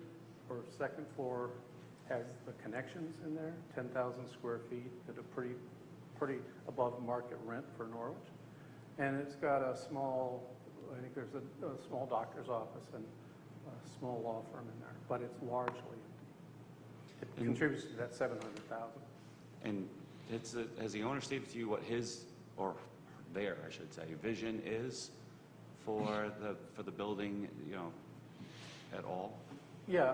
or second floor has the connections in there, 10,000 square feet at a pretty above market rent for Norwich. And it's got a small, I think there's a small doctor's office and a small law firm in there, but it's largely empty. It contributes to that $700,000. And has the owner stated to you what his, or their, I should say, vision is for the building, at all? Yeah,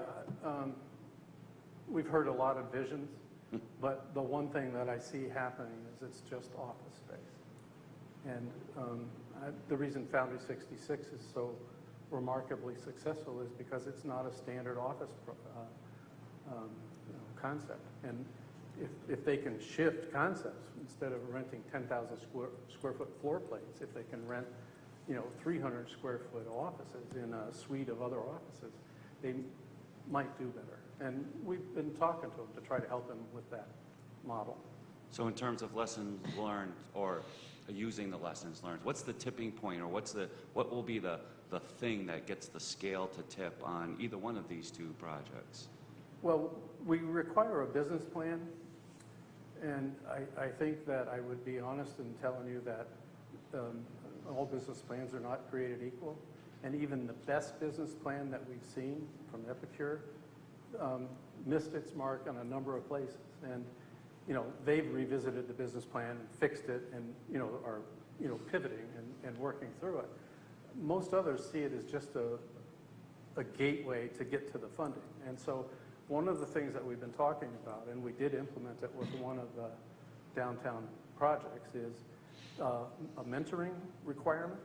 we've heard a lot of visions, but the one thing that I see happening is it's just office space. And the reason Foundry 66 is so remarkably successful is because it's not a standard office concept. And if they can shift concepts, instead of renting 10,000 square foot floor plates, if they can rent 300 square foot offices in a suite of other offices, they might do better. And we've been talking to them to try to help them with that model. So in terms of lessons learned or using the lessons learned, what's the tipping point, or what will be the thing that gets the scale to tip on either one of these two projects? Well, we require a business plan, and I think that I would be honest in telling you that all business plans are not created equal, and even the best business plan that we've seen from Epicure missed its mark on a number of places. And they've revisited the business plan and fixed it, and are pivoting and working through it. Most others see it as just a gateway to get to the funding. And so one of the things that we've been talking about, and we did implement it with one of the downtown projects, is a mentoring requirement,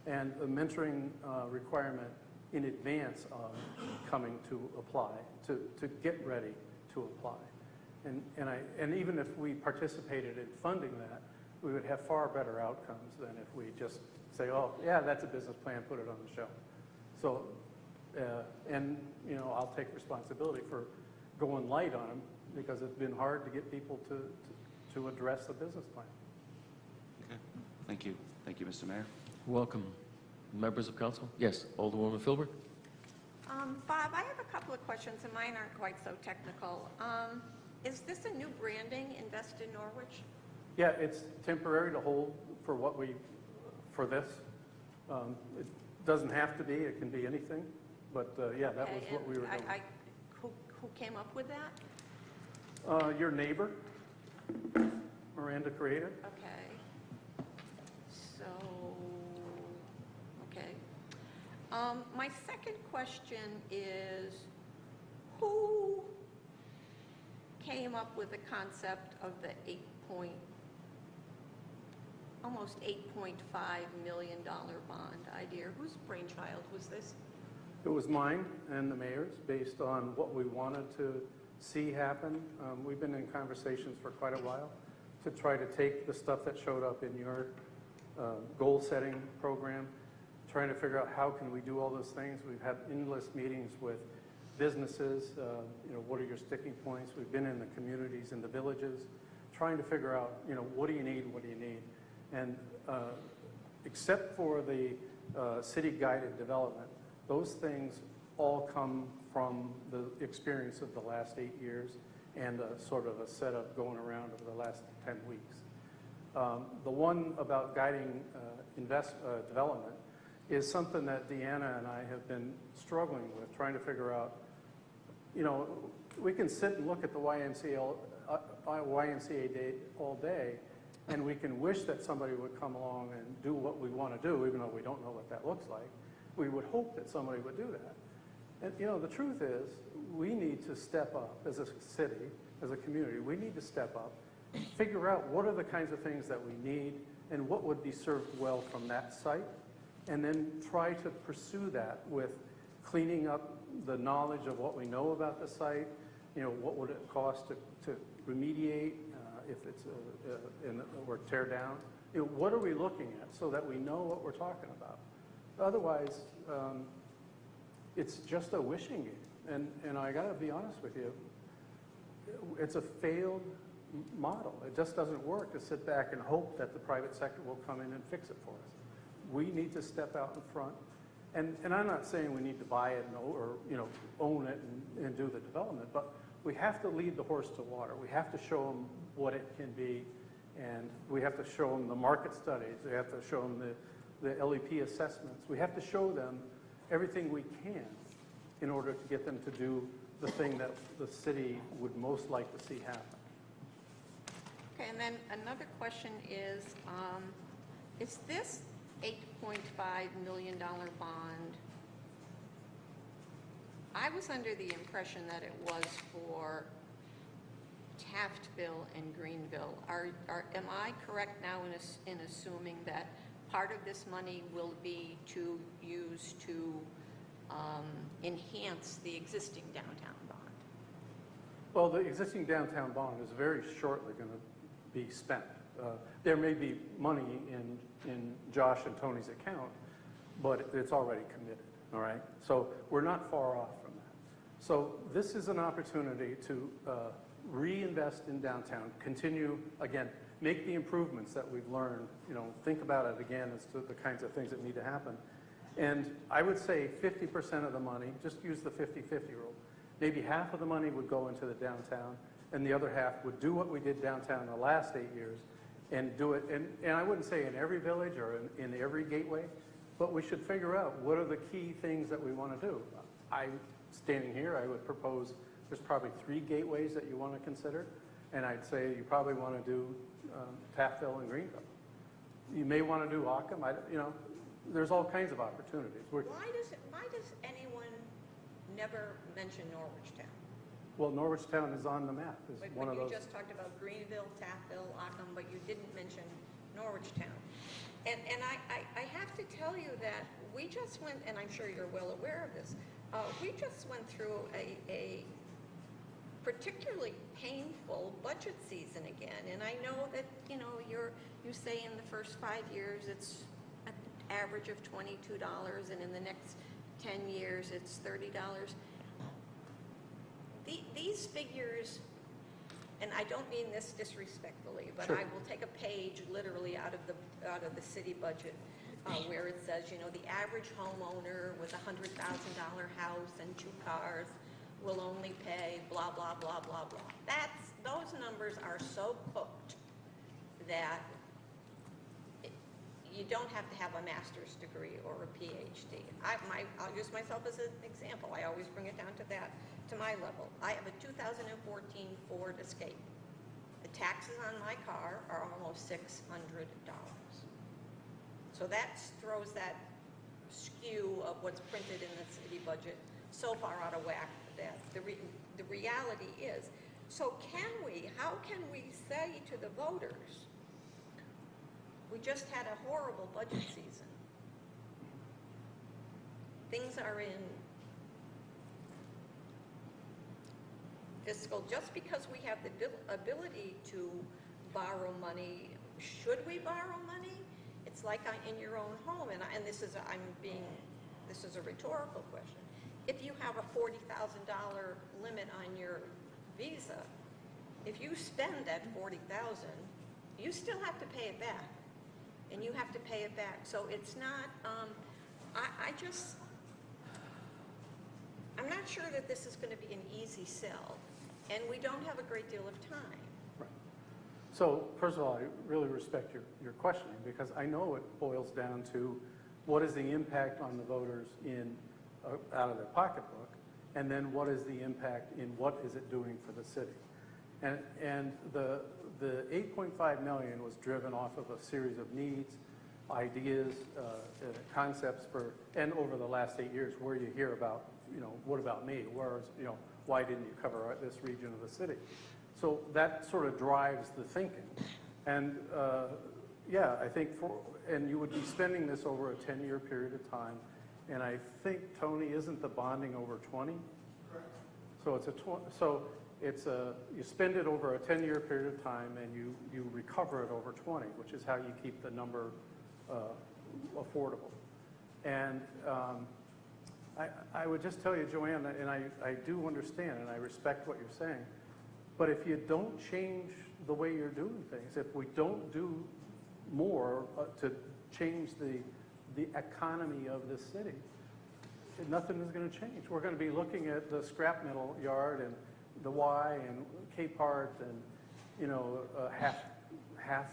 and a mentoring requirement in advance of coming to apply, to get ready to apply. And even if we participated in funding that, we would have far better outcomes than if we just say, oh, yeah, that's a business plan, put it on the shelf. So, I'll take responsibility for going light on them, because it's been hard to get people to address the business plan. Okay, thank you. Thank you, Mr. Mayor. Welcome. Members of council? Yes, Alderwoman Filbert? Bob, I have a couple of questions, and mine aren't quite so technical. Is this a new branding, Invest in Norwich? Yeah, it's temporary to hold for for this. It doesn't have to be, it can be anything, but yeah, that was what we were doing. Who came up with that? Your neighbor, Miranda created. Okay. So, okay. My second question is, who came up with the concept of the almost $8.5 million bond idea? Whose brainchild was this? It was mine and the mayor's, based on what we wanted to see happen. We've been in conversations for quite a while to try to take the stuff that showed up in your goal-setting program, trying to figure out how can we do all those things. We've had endless meetings with businesses, what are your sticking points? We've been in the communities, in the villages, trying to figure out, what do you need, what do you need? And except for the city-guided development, those things all come from the experience of the last 8 years and sort of a setup going around over the last 10 weeks. The one about guiding development is something that Deanna and I have been struggling with, trying to figure out, we can sit and look at the YMCA day all day, and we can wish that somebody would come along and do what we want to do, even though we don't know what that looks like. We would hope that somebody would do that. And, the truth is, we need to step up as a city, as a community. We need to step up, figure out what are the kinds of things that we need and what would be served well from that site, and then try to pursue that with cleaning up the knowledge of what we know about the site, what would it cost to remediate if it's or tear down. What are we looking at so that we know what we're talking about? Otherwise, it's just a wishing game. And I got to be honest with you, it's a failed model. It just doesn't work to sit back and hope that the private sector will come in and fix it for us. We need to step out in front. And I'm not saying we need to buy it or own it and do the development, but we have to lead the horse to water. We have to show them what it can be, and we have to show them the market studies. We have to show them the LEP assessments. We have to show them everything we can in order to get them to do the thing that the city would most like to see happen. Okay, and then another question is this $8.5 million bond, I was under the impression that it was for Taftville and Greenville. Am I correct now in assuming that part of this money will be to use to enhance the existing downtown bond? Well, the existing downtown bond is very shortly going to be spent. There may be money in Josh and Tony's account, but it's already committed, all right? So we're not far off from that. So this is an opportunity to reinvest in downtown, continue, again, make the improvements that we've learned, think about it again as to the kinds of things that need to happen. And I would say 50% of the money, just use the 50-50 rule, maybe half of the money would go into the downtown, and the other half would do what we did downtown the last 8 years, and do it, and I wouldn't say in every village or in every gateway, but we should figure out what are the key things that we want to do. Standing here, I would propose there's probably 3 gateways that you want to consider, and I'd say you probably want to do Taftville and Greenville. You may want to do Occam. There's all kinds of opportunities. Why does anyone never mention Norwichtown? Well, Norwichtown is on the map. But one of you those. just talked about Greenville, Taftville, Occam, but you didn't mention Norwichtown. And I have to tell you that we just went, and I'm sure you're well aware of this, we just went through a particularly painful budget season again. And I know that, you say in the first 5 years it's an average of $22, and in the next 10 years it's $30. These figures, and I don't mean this disrespectfully, but Sure. I will take a page literally out of the city budget where it says, the average homeowner with a $100,000 house and 2 cars will only pay blah, blah, blah, blah, blah. Those numbers are so cooked that you don't have to have a master's degree or a PhD. I'll use myself as an example. I always bring it down to my level. I have a 2014 Ford Escape. The taxes on my car are almost $600. So that throws that skew of what's printed in the city budget so far out of whack that the reality is. So how can we say to the voters, we just had a horrible budget season. Things are in fiscal, just because we have the ability to borrow money. Should we borrow money? It's like in your own home, and this is a rhetorical question. If you have a $40,000 limit on your Visa, if you spend that $40,000, you still have to pay it back, and you have to pay it back. So it's not. I'm not sure that this is going to be an easy sell, and we don't have a great deal of time. Right. So first of all, I really respect your questioning, because I know it boils down to what is the impact on the voters out of their pocketbook, and then what is the impact in what is it doing for the city. And the $8.5 million was driven off of a series of needs, ideas, concepts and over the last 8 years, where you hear about, what about me? Why didn't you cover this region of the city? So that sort of drives the thinking. And yeah, I think and you would be spending this over a 10-year period of time. And I think, Tony, isn't the bonding over 20? Correct. So you spend it over a 10-year period of time, and you recover it over 20, which is how you keep the number affordable. And I would just tell you, Joanne, and I do understand and I respect what you're saying, but if you don't change the way you're doing things, if we don't do more to change the economy of this city, nothing is going to change. We're going to be looking at the scrap metal yard and the Y and Capehart and, half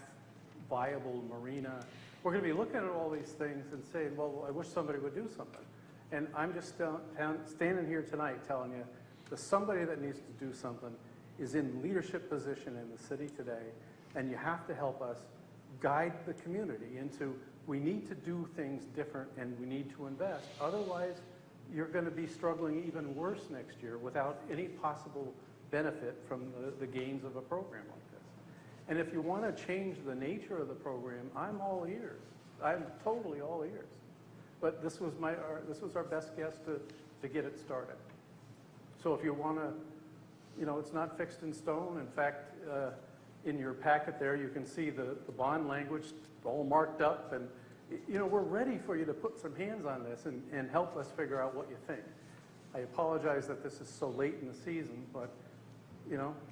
viable marina. We're going to be looking at all these things and saying, well, I wish somebody would do something. And I'm just standing here tonight telling you that somebody that needs to do something is in leadership position in the city today, and you have to help us guide the community into, we need to do things different and we need to invest. Otherwise, you're going to be struggling even worse next year without any possible benefit from the gains of a program like this. And if you want to change the nature of the program, I'm all ears. I'm totally all ears. But this was our best guess to get it started. So if you want to, it's not fixed in stone. In fact, in your packet there, you can see the bond language all marked up, and we're ready for you to put some hands on this and help us figure out what you think. I apologize that this is so late in the season, but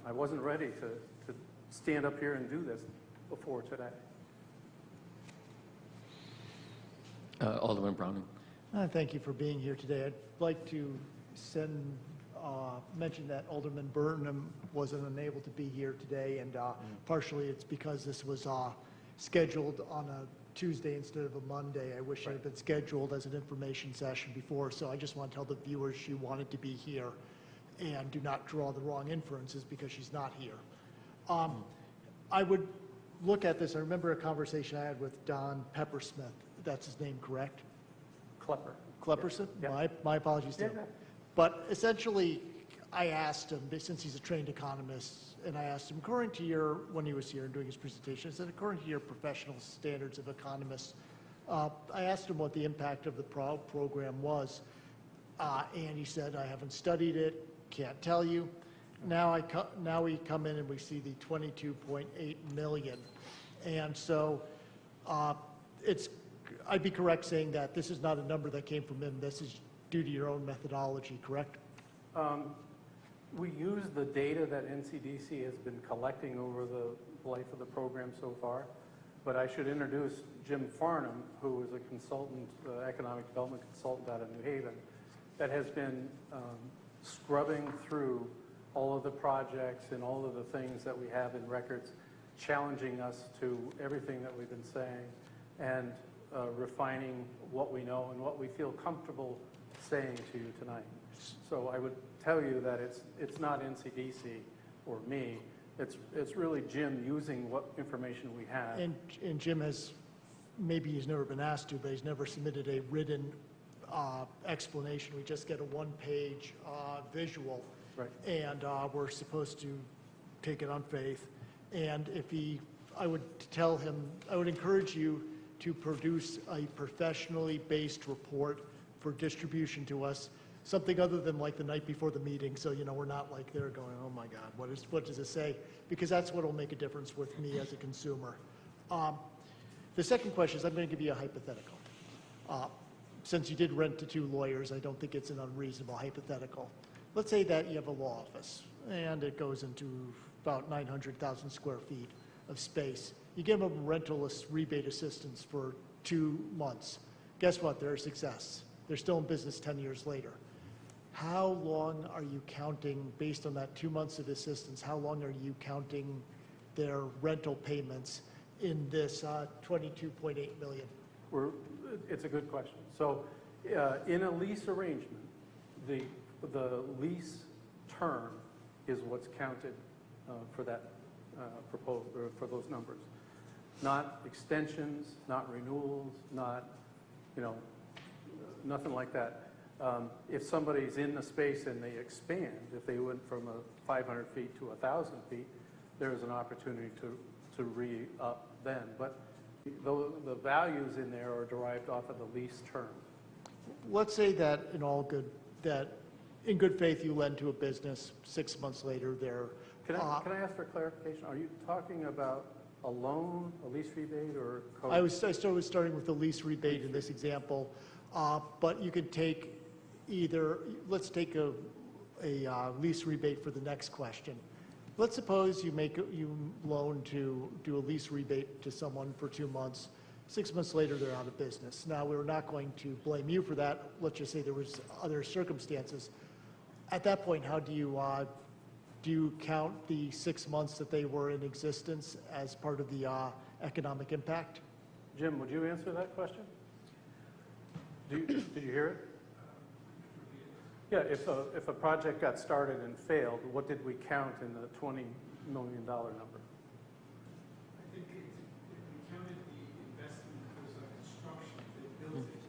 I wasn't ready to stand up here and do this before today. Alderman Browning. Thank you for being here today. I'd like to mention that Alderman Burnham wasn't unable to be here today, and partially it's because this was scheduled on a Tuesday instead of a Monday. I wish it had been scheduled as an information session before, so I just want to tell the viewers she wanted to be here, and do not draw the wrong inferences because she's not here. I would look at this. I remember a conversation I had with Don Peppersmith. That's his name, correct? Klepperson? Yeah. My apologies to him. Yeah. But essentially, I asked him, since he's a trained economist, and I asked him, according to when he was here and doing his presentation, I said, according to your professional standards of economists, I asked him what the impact of the program was, and he said, I haven't studied it, can't tell you. Now we come in and we see the 22.8 million, and so I'd be correct saying that this is not a number that came from him. This is due to your own methodology, correct? We use the data that NCDC has been collecting over the life of the program so far, but I should introduce Jim Farnham, who is a consultant, economic development consultant out of New Haven, that has been scrubbing through all of the projects and all of the things that we have in records, challenging us to everything that we've been saying, and refining what we know and what we feel comfortable saying to you tonight. So I would tell you that it's not NCDC or me. It's really Jim using what information we have. And Jim has, maybe he's never been asked to, but he's never submitted a written explanation. We just get a one-page visual. Right. And we're supposed to take it on faith. And I would tell him, I would encourage you to produce a professionally based report for distribution to us something other than like the night before the meeting, so, we're not like there going, oh my God, what does it say? Because that's what will make a difference with me as a consumer. The second question is, I'm going to give you a hypothetical. Since you did rent to two lawyers, I don't think it's an unreasonable hypothetical. Let's say that you have a law office, and it goes into about 900,000 square feet of space. You give them rental rebate assistance for 2 months. Guess what? They're a success. They're still in business 10 years later. How long are you counting, based on that 2 months of assistance, how long are you counting their rental payments in this $22.8 million? It's a good question. So in a lease arrangement, the lease term is what's counted for that proposal, or for those numbers. Not extensions, not renewals, not, nothing like that. If somebody's in the space and they expand, if they went from 500 feet to 1,000 feet, there's an opportunity to re-up then. But the values in there are derived off of the lease term. Let's say that in good faith you lend to a business, 6 months later they're... Can I ask for clarification? Are you talking about a loan, a lease rebate, or code? I was starting with the lease rebate in this example, but you could take either, let's take a lease rebate for the next question. Let's suppose you loan to do a lease rebate to someone for 2 months. 6 months later, they're out of business. Now, we're not going to blame you for that. Let's just say there was other circumstances. At that point, how do you count the 6 months that they were in existence as part of the economic impact? Jim, would you answer that question? Did you hear it? Yeah, if a project got started and failed, what did we count in the $20 million number? I think if we counted the investment for construction, they built it.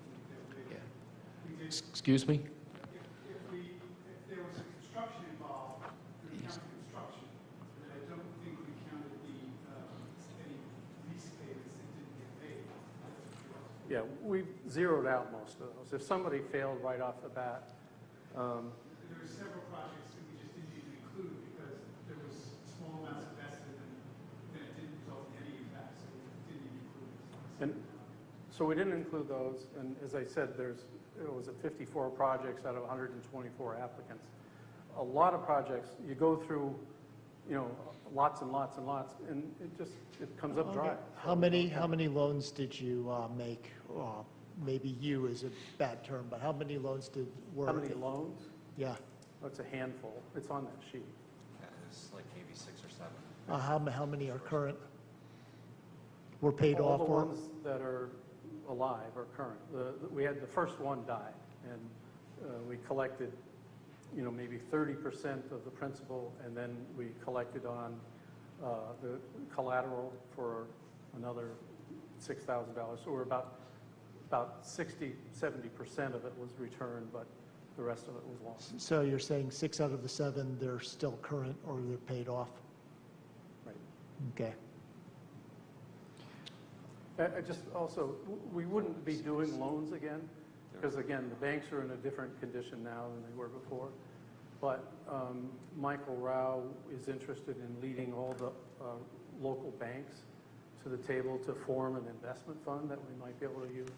We did, Excuse me? if there was a construction involved, we counted construction, but I don't think we counted any lease payments that didn't get paid. Yeah, we zeroed out most of those. If somebody failed right off the bat, There were several projects that we just didn't even include because there was small amounts invested and then it didn't result in any impact, so we didn't even include it. and so we didn't include those. And as I said, it was 54 projects out of 124 applicants. A lot of projects, you go through, lots and lots and lots, and it comes up dry. How many loans did you make? Maybe you is a bad term, but how many loans were? How many loans? Yeah. That's a handful. It's on that sheet. Yeah, it's like maybe 6 or 7. How many are current? Were paid All off? the or ones that are alive are current. We had the first one die, and we collected, maybe 30% of the principal, and then we collected on the collateral for another $6,000. So we're about 60, 70% of it was returned, but the rest of it was lost. So you're saying 6 out of the 7, they're still current or they're paid off? Right. Okay. I just also, we wouldn't be doing loans again, because again, the banks are in a different condition now than they were before. But Michael Rao is interested in leading all the local banks to the table to form an investment fund that we might be able to use.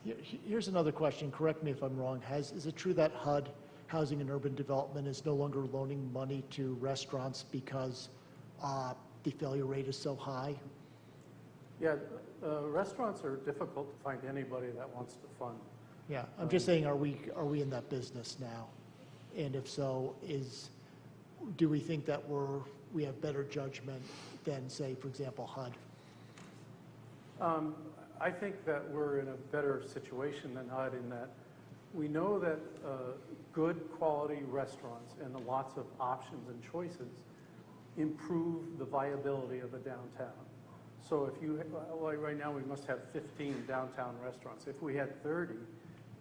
Yeah. Here's another question. Correct me if I'm wrong. Is it true that HUD, Housing and Urban Development, is no longer loaning money to restaurants because the failure rate is so high? Yeah, restaurants are difficult to find anybody that wants to fund. Yeah, I'm just saying, are we in that business now? And if so, do we think that we have better judgment than, say, for example, HUD? I think that we're in a better situation than HUD in that we know that good quality restaurants and lots of options and choices improve the viability of a downtown. So right now we must have 15 downtown restaurants. If we had 30,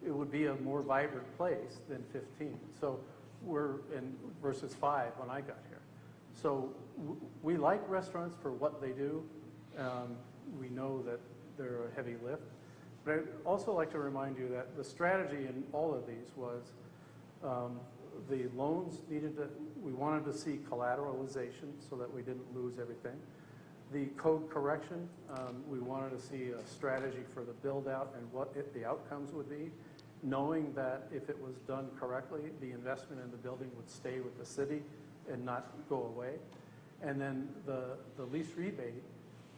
it would be a more vibrant place than 15. So versus 5 when I got here. So we like restaurants for what they do. We know that they're a heavy lift. But I'd also like to remind you that the strategy in all of these was The loans needed to, we wanted to see collateralization so that we didn't lose everything. The code correction, we wanted to see a strategy for the build-out and what the outcomes would be, knowing that if it was done correctly, the investment in the building would stay with the city and not go away. And then the lease rebate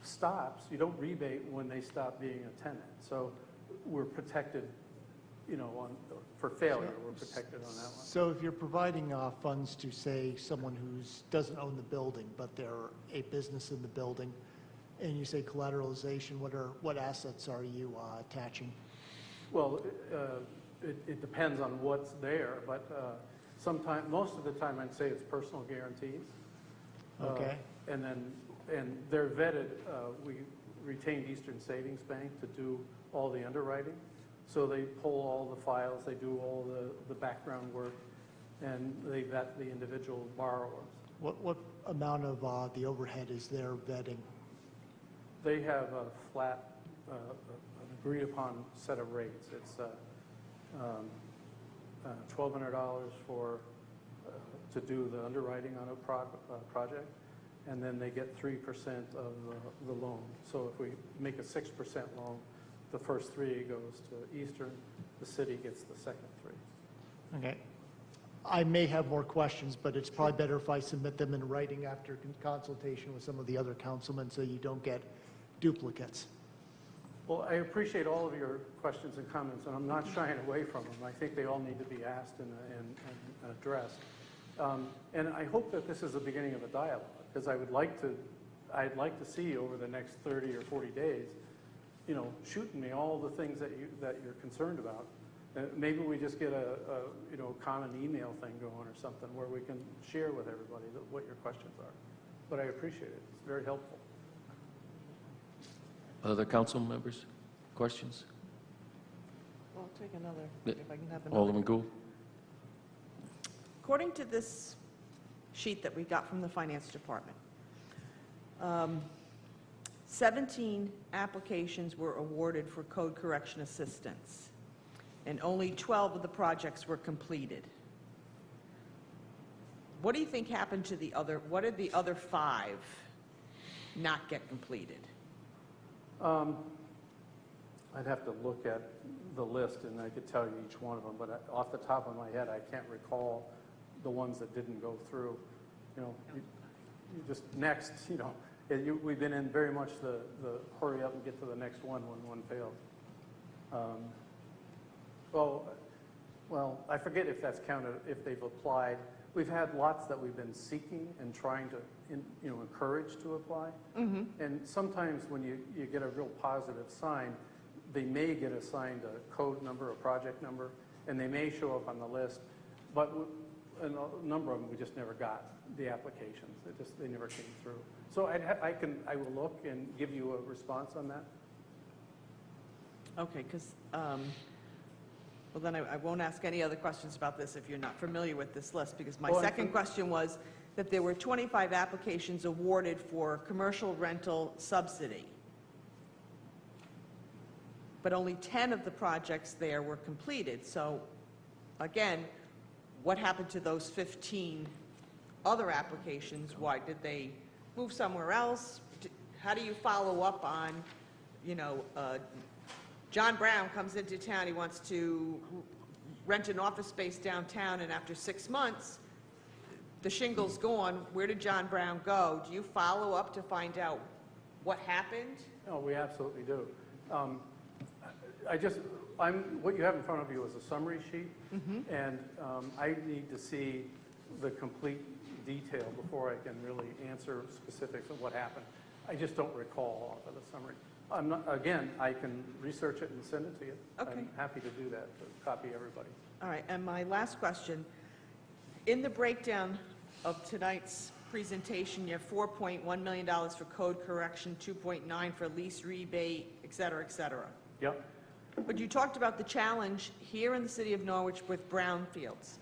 stops. You don't rebate when they stop being a tenant. So we're protected, you know, for failure, we're protected on that one. So if you're providing funds to, say, someone who doesn't own the building, but they're a business in the building, and you say collateralization, what assets are you attaching? Well, it depends on what's there, but most of the time I'd say it's personal guarantees. Okay. And they're vetted. We retained Eastern Savings Bank to do all the underwriting. So they pull all the files, they do all the background work, and they vet the individual borrowers. What amount of the overhead is their vetting? They have a flat, an agreed-upon set of rates. It's $1,200 for to do the underwriting on a project, and then they get 3% of the loan. So if we make a 6% loan, the first 3 goes to Eastern, the city gets the second 3. Okay. I may have more questions, but it's probably better if I submit them in writing after consultation with some of the other councilmen so you don't get duplicates. Well, I appreciate all of your questions and comments, and I'm not shying away from them. I think they all need to be asked and addressed. And I hope that this is the beginning of a dialogue, because I'd like to see over the next 30 or 40 days, you know, shooting me all the things that you're concerned about. Maybe we just get a common email thing going or something where we can share with everybody what your questions are. But I appreciate it. It's very helpful. Other council members, questions? Well, I'll take another, Yeah. if I can have another. Alderman Gould? According to this sheet that we got from the Finance Department, 17 applications were awarded for code correction assistance, and only 12 of the projects were completed. What do you think happened to what did the other 5 not get completed? I'd have to look at the list, and I could tell you each one of them, but off the top of my head, I can't recall the ones that didn't go through. You know, you just next, you know, we've been in very much the hurry up and get to the next one when one fails. Well, I forget if that's counted, if they've applied. We've had lots that we've been seeking and trying to, encourage to apply. Mm-hmm. And sometimes when you get a real positive sign, they may get assigned a code number, a project number, and they may show up on the list. But a number of them, we just never got the applications. They never came through. So I will look and give you a response on that. Okay, because, well, then I won't ask any other questions about this if you're not familiar with this list, because my second question was that there were 25 applications awarded for commercial rental subsidy, but only 10 of the projects there were completed. So, again, what happened to those 15 other applications? Why did they move somewhere else? How do you follow up on, John Brown comes into town, he wants to rent an office space downtown, and after 6 months, the shingle's gone. Where did John Brown go? Do you follow up to find out what happened? No, we absolutely do. What you have in front of you is a summary sheet, and I need to see the complete detail before I can really answer specifics of what happened. I just don't recall off of the summary. Again, I can research it and send it to you. Okay. I'm happy to do that, to copy everybody. All right, and my last question, in the breakdown of tonight's presentation, you have $4.1 million for code correction, 2.9 for lease rebate, et cetera, et cetera. Yep. But you talked about the challenge here in the city of Norwich with brownfields,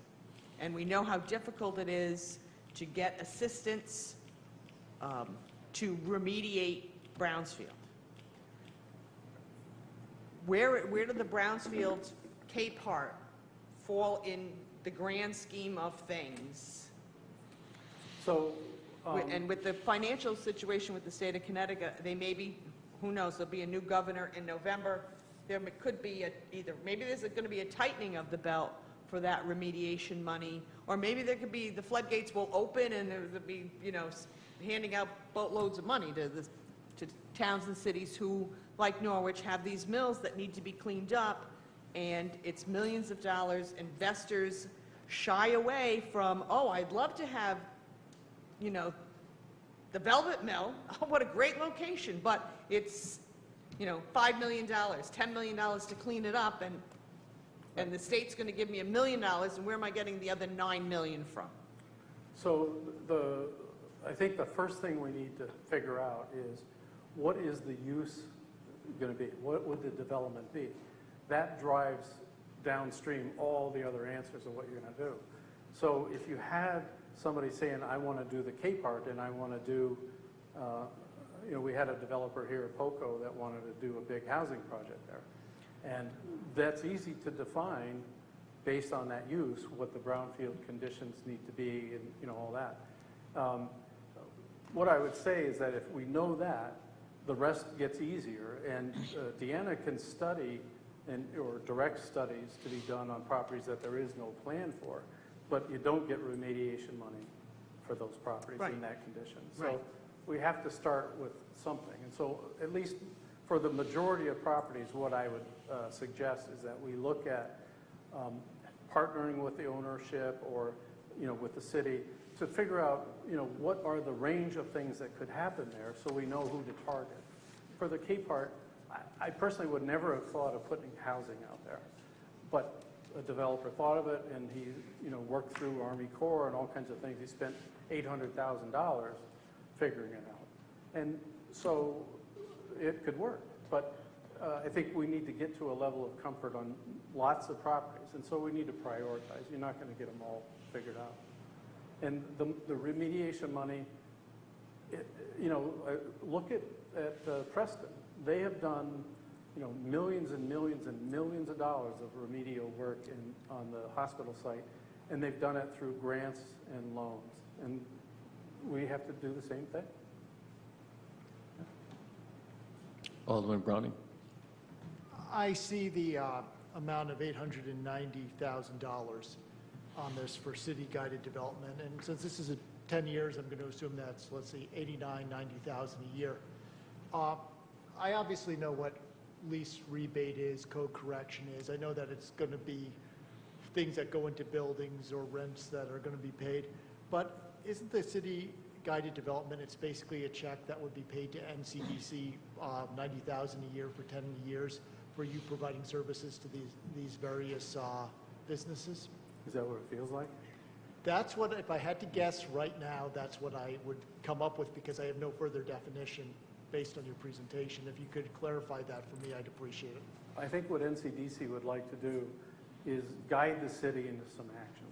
and we know how difficult it is to get assistance to remediate Brownsfield. Where do the Brownsfield Cape Hart fall in the grand scheme of things, So, and with the financial situation with the state of Connecticut, they may be, who knows, there'll be a new governor in November. Could be maybe there's going to be a tightening of the belt for that remediation money, or maybe there could be, the floodgates will open and there'll be, handing out boatloads of money to towns and cities who, like Norwich, have these mills that need to be cleaned up, and it's millions of dollars. Investors shy away from, oh, I'd love to have, the Velvet Mill, oh, what a great location, but it's, $5 million, $10 million to clean it up, and the state's going to give me $1 million, and where am I getting the other $9 million from? so I think the first thing we need to figure out is, what is the use going to be? What would the development be? That drives downstream all the other answers of what you're going to do. So if you had somebody saying, I want to do the Capehart, and I want to do, we had a developer here at POCO that wanted to do a big housing project there. And that's easy to define based on that use, what the brownfield conditions need to be, and all that. What I would say is that if we know that, the rest gets easier, and Deanna can study or direct studies to be done on properties that there is no plan for, but you don't get remediation money for those properties Right. in that condition. So Right. we have to start with something. And so at least for the majority of properties, what I would suggest is that we look at partnering with the ownership or, with the city to figure out, what are the range of things that could happen there so we know who to target. For the Capehart, I personally would never have thought of putting housing out there. But a developer thought of it, and he, worked through Army Corps and all kinds of things. He spent $800,000 figuring it out. And so it could work. But I think we need to get to a level of comfort on lots of properties. And so we need to prioritize. You're not going to get them all figured out. And the remediation money, look at Preston. They have done, millions and millions and millions of dollars of remedial work on the hospital site, and they've done it through grants and loans. And we have to do the same thing. Alderman Browning? I see the amount of $890,000 on this for city-guided development, and since this is 10 years, I'm going to assume that's, let's see, $89,000, $90,000 a year. I obviously know what lease rebate is, code correction is. I know that it's going to be things that go into buildings or rents that are going to be paid, but isn't the city-guided development, it's basically a check that would be paid to NCDC, $90,000 a year for 10 years for you providing services to these various businesses? Is that what it feels like? That's what, if I had to guess right now, that's what I would come up with, because I have no further definition based on your presentation. If you could clarify that for me, I'd appreciate it. I think what NCDC would like to do is guide the city into some action.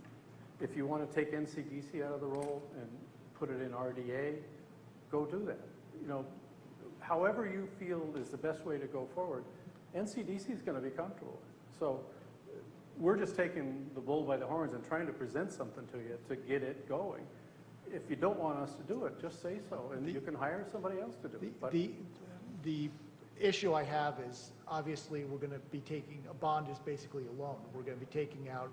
If you want to take NCDC out of the role and put it in RDA, go do that. However you feel is the best way to go forward, NCDC is going to be comfortable with. So we're just taking the bull by the horns and trying to present something to you to get it going. If you don't want us to do it, just say so, and you can hire somebody else to do it. But The issue I have is, obviously, we're going to be taking, a bond is basically a loan. We're going to be taking out,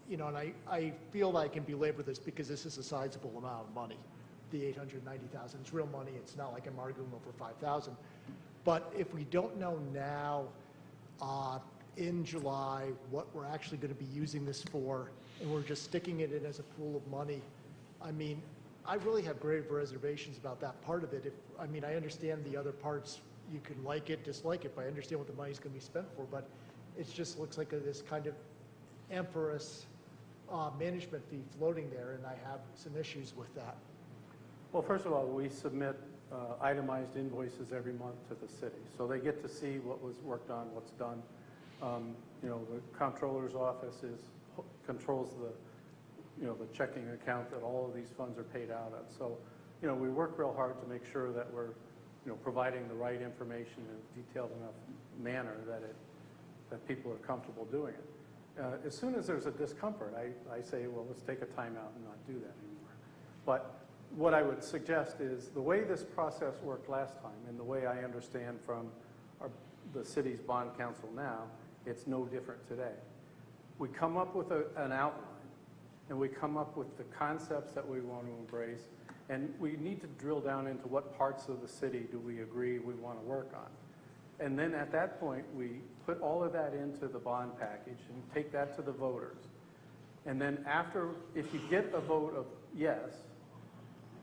and I feel that I can belabor this because this is a sizable amount of money, the $890,000. It's real money. It's not like I'm arguing over $5,000. But if we don't know now, in July, what we're actually going to be using this for, and we're just sticking it in as a pool of money, I mean, I really have grave reservations about that part of it. I understand the other parts, you can like it, dislike it, but I understand what the money's going to be spent for, but it just looks like this kind of amorphous management fee floating there, and I have some issues with that. Well, first of all, we submit itemized invoices every month to the city, so they get to see what was worked on, what's done. The comptroller's office controls the checking account that all of these funds are paid out of. So, we work real hard to make sure that we're, providing the right information in a detailed enough manner that people are comfortable doing it. As soon as there's a discomfort, I say, well, let's take a timeout and not do that anymore. But what I would suggest is the way this process worked last time and the way I understand from the city's bond council now, it's no different today. We come up with an outline and we come up with the concepts that we want to embrace, and we need to drill down into what parts of the city do we agree we want to work on. And then at that point, we put all of that into the bond package and take that to the voters. And then after, if you get a vote of yes,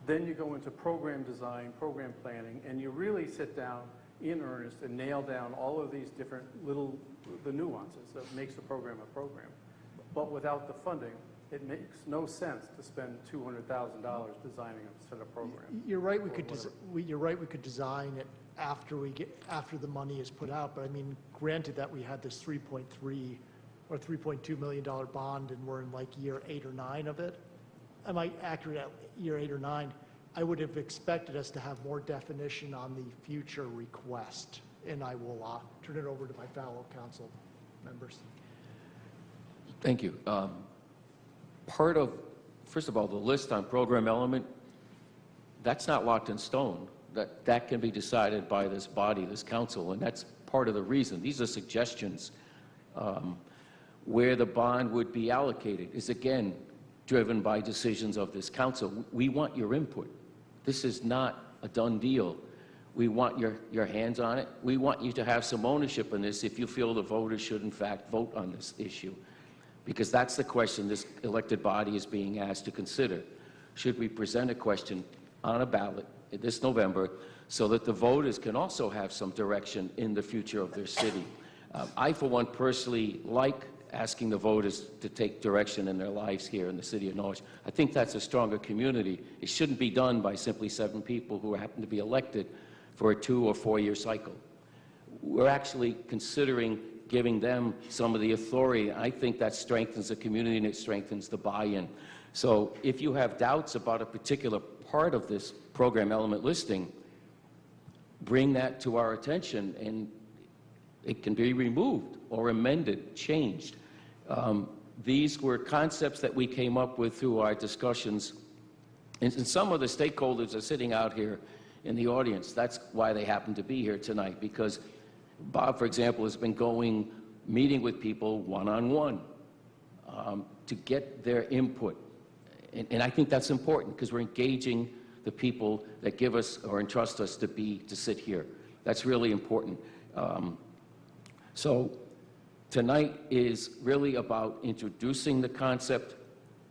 then you go into program design, program planning, and you really sit down in earnest and nail down all of these different the nuances that makes a program a program. But without the funding, it makes no sense to spend $200,000 designing a set of programs. You're right, you're right, we could design it after the money is put out, but I mean, granted that we had this 3.3 or $3.2 million bond and we're in like year 8 or 9 of it. Am I accurate at year 8 or 9? I would have expected us to have more definition on the future request, and I will turn it over to my fellow council members. Thank you. First of all, the list on program element, that's not locked in stone. That can be decided by this body, this council, and that's part of the reason. These are suggestions. Where the bond would be allocated is, again, driven by decisions of this council. We want your input. This is not a done deal. We want your hands on it. We want you to have some ownership in this if you feel the voters should, in fact, vote on this issue. Because that's the question this elected body is being asked to consider. Should we present a question on a ballot this November so that the voters can also have some direction in the future of their city? I, for one, personally like asking the voters to take direction in their lives here in the city of Norwich. I think that's a stronger community. It shouldn't be done by simply 7 people who happen to be elected for a 2 or 4 year cycle. We're actually considering giving them some of the authority. I think that strengthens the community and it strengthens the buy-in. So if you have doubts about a particular part of this program element listing, bring that to our attention and it can be removed or amended, changed. These were concepts that we came up with through our discussions. And some of the stakeholders are sitting out here in the audience. That's why they happen to be here tonight, because Bob, for example, has been meeting with people one-on-one to get their input. And I think that's important because we're engaging the people that give us or entrust us to sit here. That's really important. So tonight is really about introducing the concept,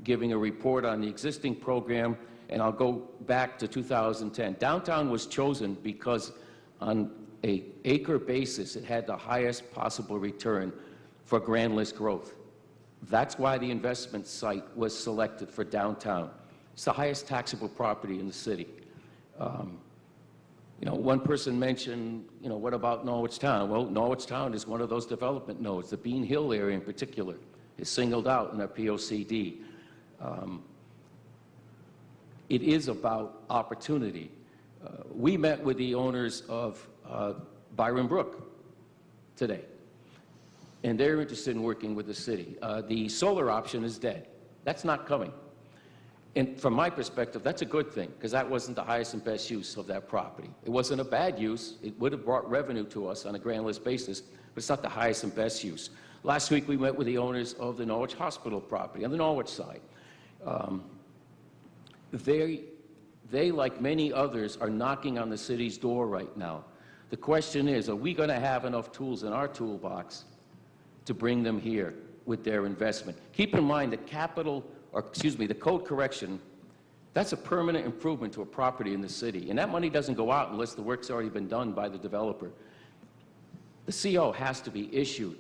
giving a report on the existing program, and I'll go back to 2010. Downtown was chosen because on an acre basis, it had the highest possible return for grand list growth. That's why the investment site was selected for downtown. It's the highest taxable property in the city. One person mentioned, what about Norwich Town? Well, Norwich Town is one of those development nodes. The Bean Hill area in particular is singled out in our POCD. It is about opportunity. We met with the owners of Byron Brook today, and they're interested in working with the city. The solar option is dead. That's not coming. And from my perspective, that's a good thing, because that wasn't the highest and best use of that property. It wasn't a bad use. It would have brought revenue to us on a grand list basis, but it's not the highest and best use. Last week, we met with the owners of the Norwich Hospital property on the Norwich side. They, like many others, are knocking on the city's door right now. The question is, are we going to have enough tools in our toolbox to bring them here with their investment? Keep in mind that the code correction, that's a permanent improvement to a property in the city. And that money doesn't go out unless the work's already been done by the developer. The CO has to be issued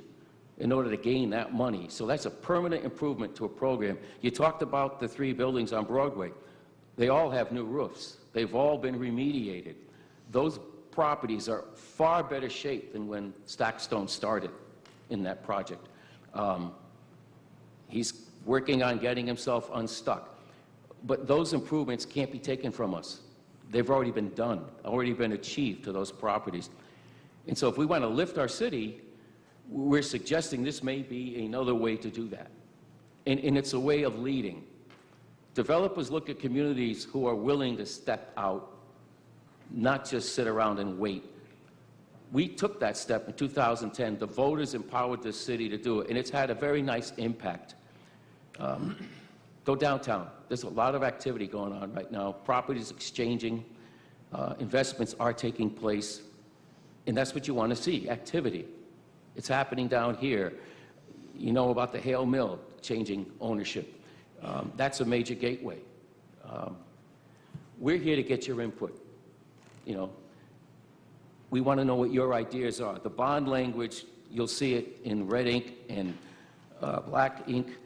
in order to gain that money. So that's a permanent improvement to a program. You talked about the 3 buildings on Broadway. They all have new roofs. They've all been remediated. Those properties are far better shape than when Stackstone started in that project. He's working on getting himself unstuck. But those improvements can't be taken from us. They've already been done, already been achieved to those properties. And so if we want to lift our city, we're suggesting this may be another way to do that. And it's a way of leading. Developers look at communities who are willing to step out, not just sit around and wait. We took that step in 2010. The voters empowered the city to do it, and it's had a very nice impact. Go downtown. There's a lot of activity going on right now. Properties exchanging, investments are taking place, and that's what you want to see, activity. It's happening down here. You know about the Hale Mill changing ownership. That's a major gateway. We're here to get your input. You know, we want to know what your ideas are. The bond language, you'll see it in red ink and black ink.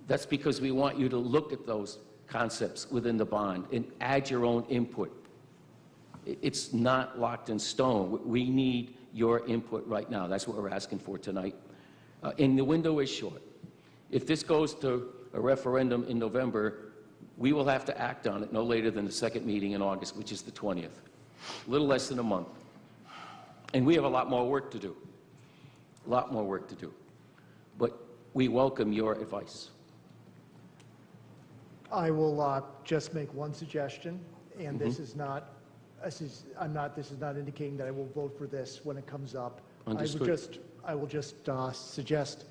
That's because we want you to look at those concepts within the bond and add your own input. It's not locked in stone. We need your input right now. That's what we're asking for tonight. And the window is short. If this goes to a referendum in November, we will have to act on it no later than the second meeting in August, which is the 20th. A little less than a month. And we have a lot more work to do. A lot more work to do. But we welcome your advice. I will just make one suggestion, and this is not indicating that I will vote for this when it comes up. Understood. I will just suggest,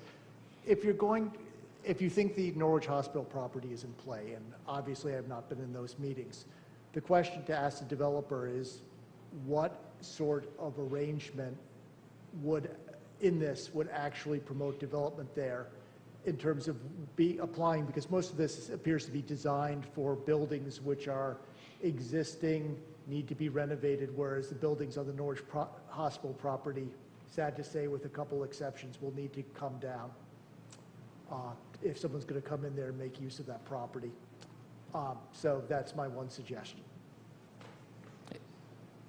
if you think the Norwich Hospital property is in play, and obviously I have not been in those meetings, the question to ask the developer is, what sort of arrangement would actually promote development there in terms of applying, because most of this appears to be designed for buildings which are existing, need to be renovated, whereas the buildings on the Norwich Hospital property, sad to say with a couple exceptions, will need to come down if someone's going to come in there and make use of that property. So that's my one suggestion.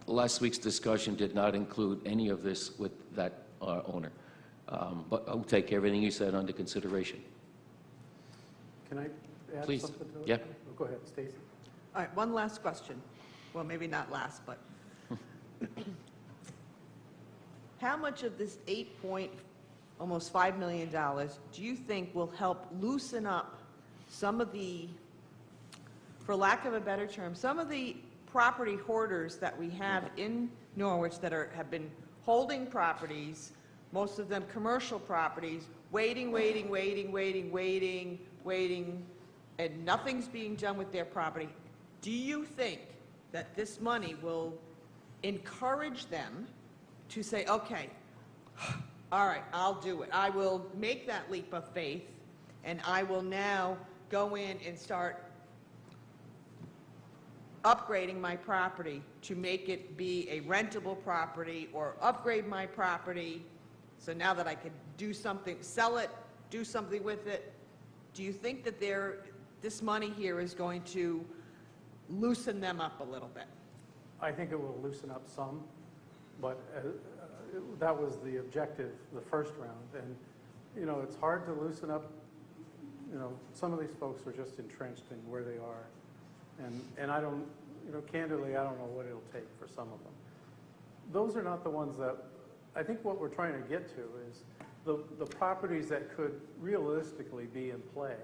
Last week's discussion did not include any of this with that owner. But I'll take everything you said under consideration. Can I add Please. something to it? Yeah. Oh, go ahead, Stacy. All right, one last question. Well, maybe not last, but how much of this almost $5 million do you think will help loosen up some of the, for lack of a better term, some of the property hoarders that we have in Norwich that have been holding properties, most of them commercial properties, waiting, and nothing's being done with their property? Do you think that this money will encourage them to say, okay, all right, I'll do it. I will make that leap of faith, and I will now go in and start upgrading my property to make it be a rentable property, or upgrade my property so now that I could do something, sell it, do something with it? Do you think that this money here is going to loosen them up a little bit? I think it will loosen up some, but that was the objective the first round. And, you know, it's hard to loosen up. You know, some of these folks are just entrenched in where they are. And I don't, you know, candidly, I don't know what it'll take for some of them. Those are not the ones that, I think what we're trying to get to is the properties that could realistically be in play,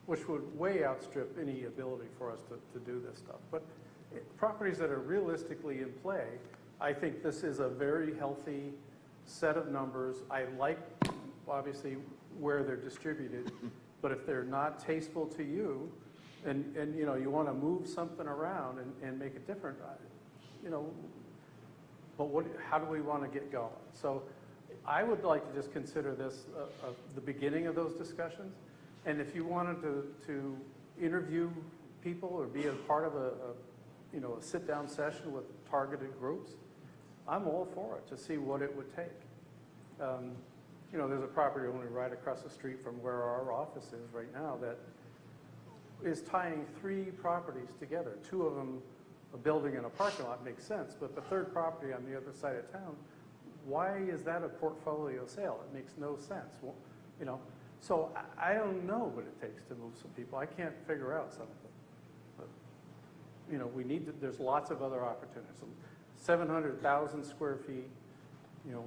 which would way outstrip any ability for us to do this stuff. But properties that are realistically in play, I think this is a very healthy set of numbers. I like, obviously, where they're distributed, but if they're not tasteful to you, and you know, you want to move something around and make it different, you know, but how do we want to get going? So I would like to just consider this the beginning of those discussions. And if you wanted to interview people or be a part of a sit-down session with targeted groups, I'm all for it, to see what it would take. You know, there's a property owner right across the street from where our office is right now that is tying 3 properties together. 2 of them, a building and a parking lot, makes sense, but the third property on the other side of town, why is that a portfolio sale? It makes no sense. Well, you know, so I don't know what it takes to move some people. I can't figure out some of them. But, you know, there's lots of other opportunities. 700,000 square feet,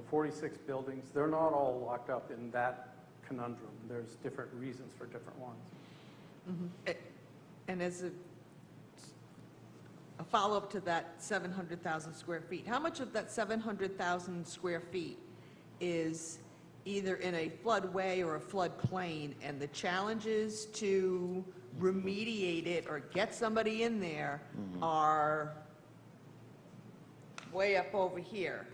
46 buildings. They're not all locked up in that conundrum. There's different reasons for different ones. And as a follow-up to that 700,000 square feet, how much of that 700,000 square feet is either in a floodway or a floodplain, and the challenges to remediate it or get somebody in there are way up over here?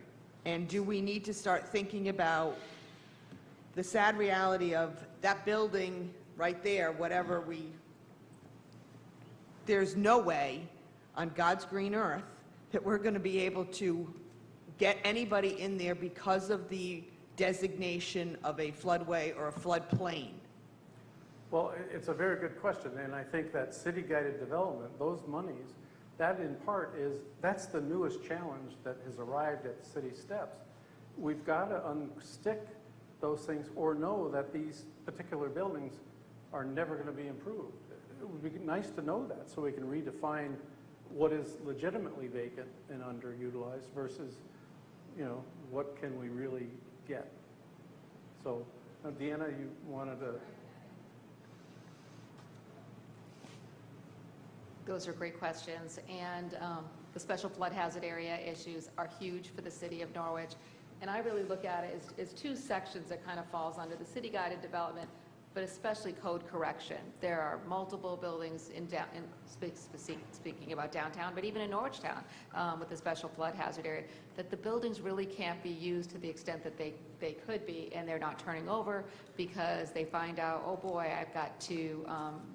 And do we need to start thinking about the sad reality of that building right there, whatever there's no way on God's green earth that we're going to be able to get anybody in there because of the designation of a floodway or a floodplain? Well, it's a very good question, and I think that city-guided development, those monies, that in part that's the newest challenge that has arrived at the city steps. We've got to unstick those things or know that these particular buildings are never going to be improved. It would be nice to know that so we can redefine what is legitimately vacant and underutilized versus, what can we really get. So, Deanna, you wanted to... Those are great questions, and the special flood hazard area issues are huge for the city of Norwich. And I really look at it as two sections that kind of falls under the city-guided development, but especially code correction. There are multiple buildings speaking about downtown, but even in Norwich Town with the special flood hazard area, that the buildings really can't be used to the extent that they could be, and they're not turning over because they find out, oh boy, I've got to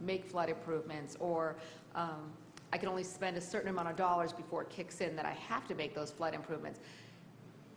make flood improvements, or I can only spend a certain amount of dollars before it kicks in that I have to make those flood improvements.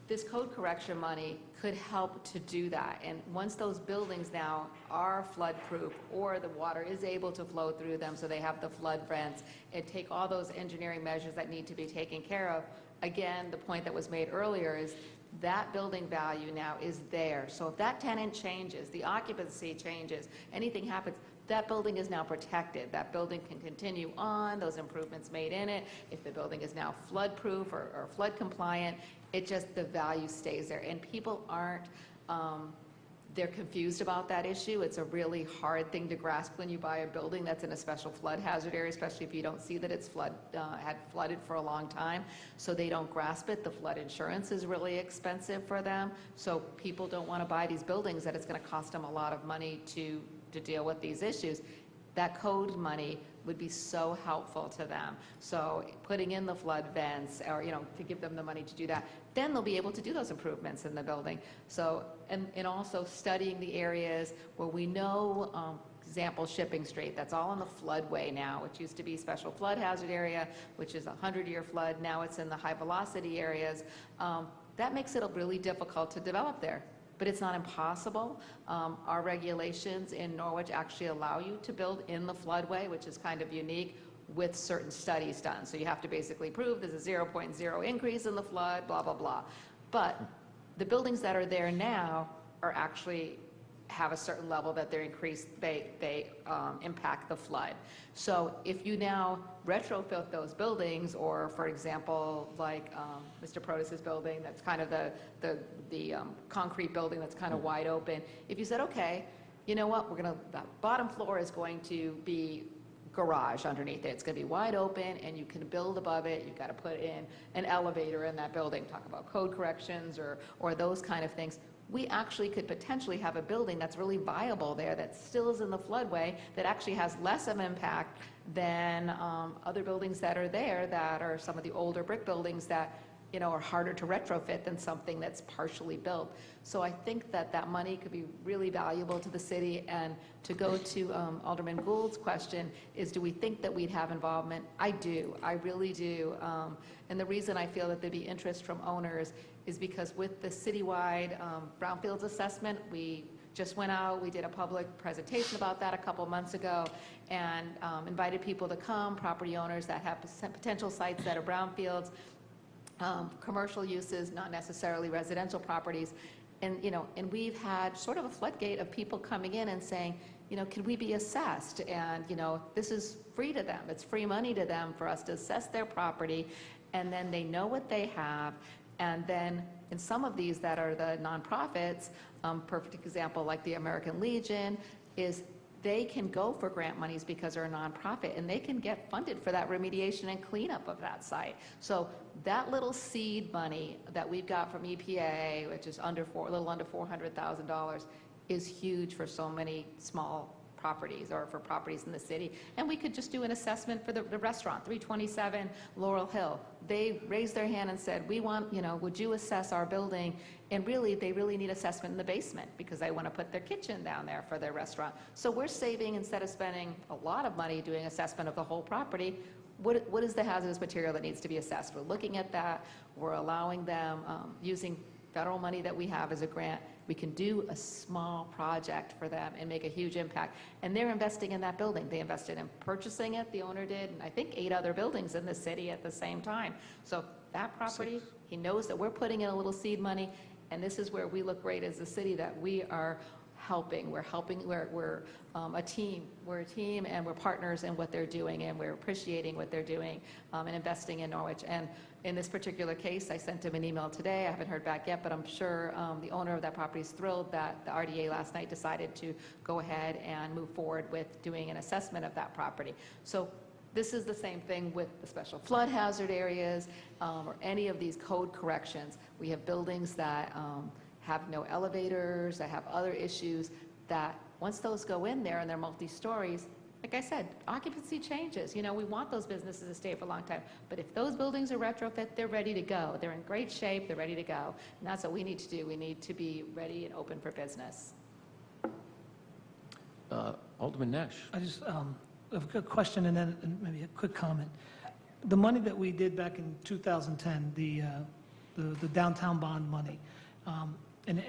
This code correction money could help to do that. And once those buildings now are flood-proof, or the water is able to flow through them so they have the flood vents, and take all those engineering measures that need to be taken care of, again, the point that was made earlier is that building value now is there. So if that tenant changes, the occupancy changes, anything happens, that building is now protected. That building can continue on, those improvements made in it. If the building is now flood-proof or flood compliant, the value stays there. And people aren't, they're confused about that issue. It's a really hard thing to grasp when you buy a building that's in a special flood hazard area, especially if you don't see that it's had flooded for a long time. So they don't grasp it. The flood insurance is really expensive for them. So people don't want to buy these buildings that it's going to cost them a lot of money to deal with these issues. That code money would be so helpful to them. So putting in the flood vents, or to give them the money to do that, then they'll be able to do those improvements in the building. So, and also studying the areas where we know, example, Shipping Street, that's all in the floodway now, which used to be special flood hazard area, which is a 100-year flood. Now it's in the high velocity areas. That makes it really difficult to develop there. But it's not impossible. Our regulations in Norwich actually allow you to build in the floodway, which is kind of unique, with certain studies done. So you have to basically prove there's a 0.0 increase in the flood, blah, blah, blah. But the buildings that are there now are actually have a certain level that they're increased, they impact the flood. So if you now retrofit those buildings, or for example, like Mr. Protus's building, that's kind of the concrete building that's kind of wide open. If you said, okay, you know what, the bottom floor is going to be garage underneath it. It's going to be wide open, and you can build above it. You've got to put in an elevator in that building. Talk about code corrections or those kind of things. We actually could potentially have a building that's really viable there, that still is in the floodway, that actually has less of an impact than other buildings that are there, that are some of the older brick buildings that are harder to retrofit than something that's partially built. So I think that money could be really valuable to the city. And to go to Alderman Gould's question is, do we think that we'd have involvement? I do. I really do. And the reason I feel that there'd be interest from owners is because with the citywide brownfields assessment, we just went out, we did a public presentation about that a couple months ago, and invited people to come, property owners that have potential sites that are brownfields, commercial uses, not necessarily residential properties. And, and we've had sort of a floodgate of people coming in and saying, can we be assessed? And, this is free to them. It's free money to them for us to assess their property. And then they know what they have. And then And some of these that are the nonprofits, perfect example like the American Legion, is they can go for grant monies because they're a nonprofit, and they can get funded for that remediation and cleanup of that site. So that little seed money that we've got from EPA, which is a little under $400,000, is huge for so many small properties or for properties in the city. And we could just do an assessment for the restaurant, 327 Laurel Hill. They raised their hand and said, we want, would you assess our building? And really, they really need assessment in the basement because they want to put their kitchen down there for their restaurant. So we're saving, instead of spending a lot of money doing assessment of the whole property, what is the hazardous material that needs to be assessed? We're looking at that. We're allowing them, using federal money that we have as a grant, we can do a small project for them and make a huge impact. And they're investing in that building. They invested in purchasing it, the owner did, and I think 8 other buildings in the city at the same time. So that property, he knows that we're putting in a little seed money, and this is where we look great as a city, that we are helping. We're helping. We're a team. We're a team, and we're partners in what they're doing, and we're appreciating what they're doing and investing in Norwich. And in this particular case, I sent him an email today. I haven't heard back yet, but I'm sure the owner of that property is thrilled that the RDA last night decided to go ahead and move forward with doing an assessment of that property. So this is the same thing with the special flood hazard areas or any of these code corrections. We have buildings that have no elevators, that have other issues, that once those go in there and they're multi-stories, like I said, occupancy changes. We want those businesses to stay for a long time. But if those buildings are retrofit, they're ready to go. They're in great shape. They're ready to go. And that's what we need to do. We need to be ready and open for business. Alderman Nash. I just have a question and then maybe a quick comment. The money that we did back in 2010, the downtown bond money, and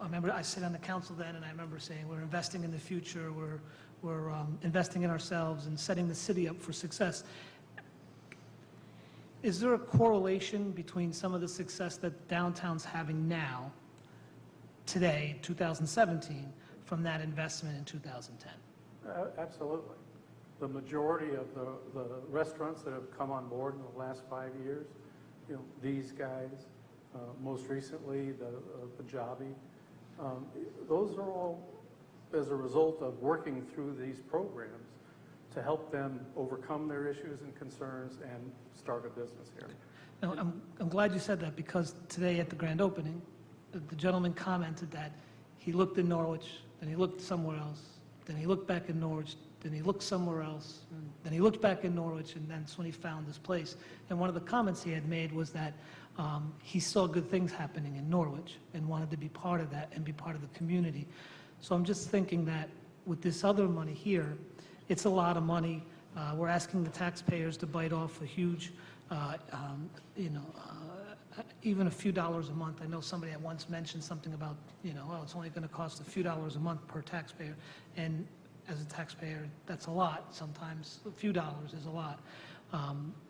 I remember I sat on the council then, and I remember saying we're investing in the future, we're investing in ourselves and setting the city up for success. Is there a correlation between some of the success that downtown's having now, today, 2017, from that investment in 2010? Absolutely. The majority of the restaurants that have come on board in the last 5 years, these guys, most recently the Punjabi, those are all as a result of working through these programs to help them overcome their issues and concerns and start a business here. Now, I'm glad you said that, because today at the grand opening, the gentleman commented that he looked in Norwich, then he looked somewhere else, then he looked back in Norwich, then he looked somewhere else, and then he looked back in Norwich, and that's when he found this place. And one of the comments he had made was that he saw good things happening in Norwich and wanted to be part of that and be part of the community. So I'm just thinking that with this other money here, it's a lot of money. We're asking the taxpayers to bite off a huge, even a few dollars a month. I know somebody had once mentioned something about, it's only going to cost a few dollars a month per taxpayer. And as a taxpayer, that's a lot. Sometimes a few dollars is a lot.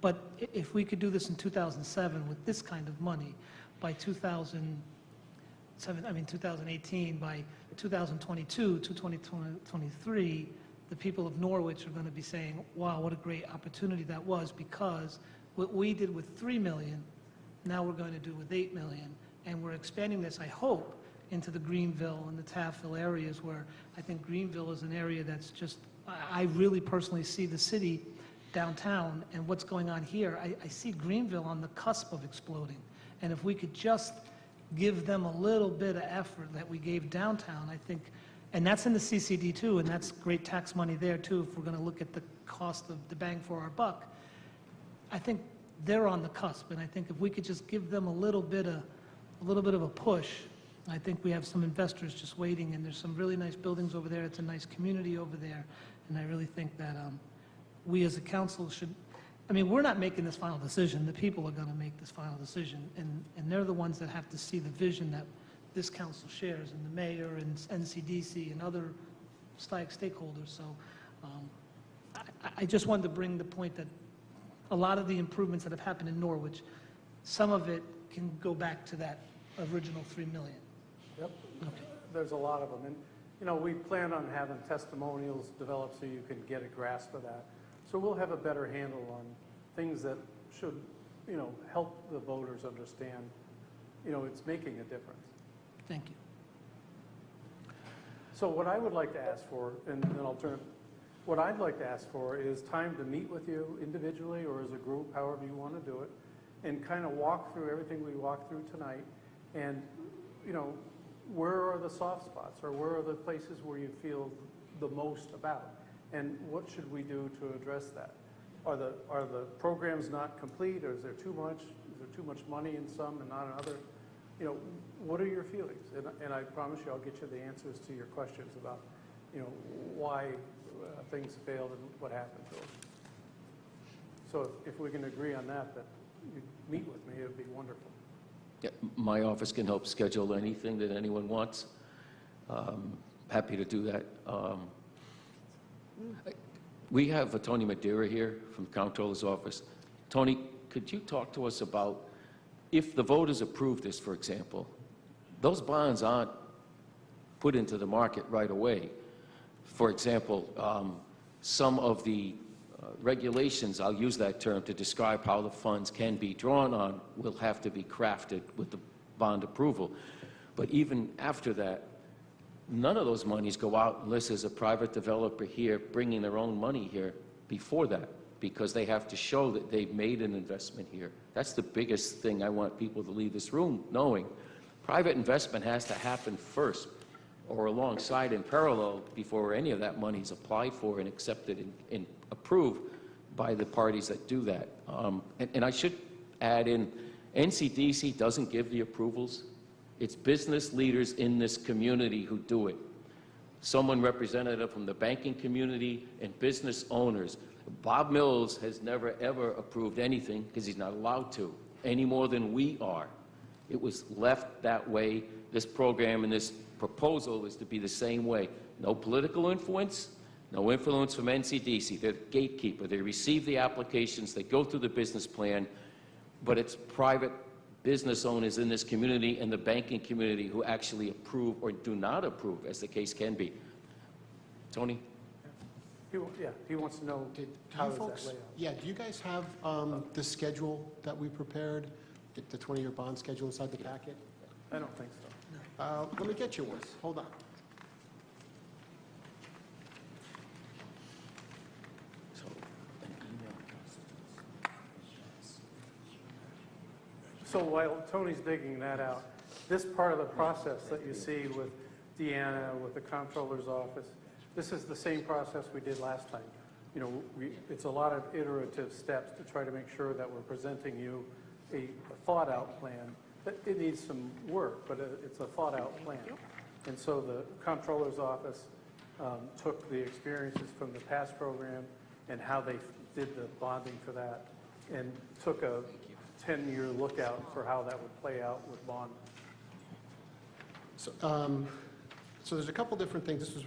But if we could do this in 2007 with this kind of money, by 2018, by 2022 to 2023, the people of Norwich are going to be saying, wow, what a great opportunity that was, because what we did with $3 million, now we're going to do with $8 million. And we're expanding this, I hope, into the Greenville and the Taffville areas, where I think Greenville is an area that's just, I really personally see the city downtown and what's going on here. I see Greenville on the cusp of exploding. And if we could just give them a little bit of effort that we gave downtown, I think, and that's in the CCD too, and that's great tax money there too, if we're going to look at the cost of the bang for our buck. I think they're on the cusp, and I think if we could just give them a little bit of a push, I think we have some investors just waiting, and there's some really nice buildings over there. It's a nice community over there, and I really think that we as a council should, we're not making this final decision. The people are going to make this final decision, and they're the ones that have to see the vision that this council shares, and the mayor and NCDC and other stakeholders. So I just wanted to bring the point that a lot of the improvements that have happened in Norwich, some of it can go back to that original $3 million. Yep. Okay. There's a lot of them. And, we plan on having testimonials developed so you can get a grasp of that. So we'll have a better handle on things that should, help the voters understand it's making a difference. Thank you. So what I would like to ask for, and then I'll turn, what I'd like to ask for is time to meet with you individually or as a group, however you want to do it, and kind of walk through everything we walked through tonight. And, where are the soft spots, or where are the places where you feel the most about? And what should we do to address that? Are the programs not complete, or is there too much? Is there too much money in some and not in other? What are your feelings? And I promise you I'll get you the answers to your questions about, why things failed and what happened to them. So if we can agree on that you meet with me, it would be wonderful. Yeah, my office can help schedule anything that anyone wants. Happy to do that. We have Tony Madeira here from the Comptroller's Office. Tony, could you talk to us about if the voters approve this, for example, those bonds aren't put into the market right away. For example, some of the regulations, I'll use that term to describe how the funds can be drawn on, will have to be crafted with the bond approval. But even after that, none of those monies go out unless there's a private developer here bringing their own money here before that, because they have to show that they've made an investment here. That's the biggest thing I want people to leave this room knowing. Private investment has to happen first, or alongside in parallel, before any of that money is applied for and accepted and approved by the parties that do that. And I should add in, NCDC doesn't give the approvals. It's business leaders in this community who do it. Someone representative from the banking community and business owners. Bob Mills has never, ever approved anything because he's not allowed to, any more than we are. It was left that way. This program and this proposal is to be the same way. No political influence, no influence from NCDC. They're the gatekeeper. They receive the applications, they go through the business plan, but it's private business owners in this community and the banking community who actually approve or do not approve, as the case can be. Tony? He wants to know how does that lay out. Yeah, do you guys have the schedule that we prepared, the 20-year bond schedule inside the packet? I don't think so. Let me get you one. Hold on. So while Tony's digging that out, this part of the process that you see with Deanna, with the Comptroller's Office, this is the same process we did last time. It's a lot of iterative steps to try to make sure that we're presenting you a thought-out plan. It needs some work, but it's a thought-out plan. And so the Comptroller's Office took the experiences from the past program and how they did the bonding for that, and took a 10-year lookout for how that would play out with bond. So, so there's a couple different things. This was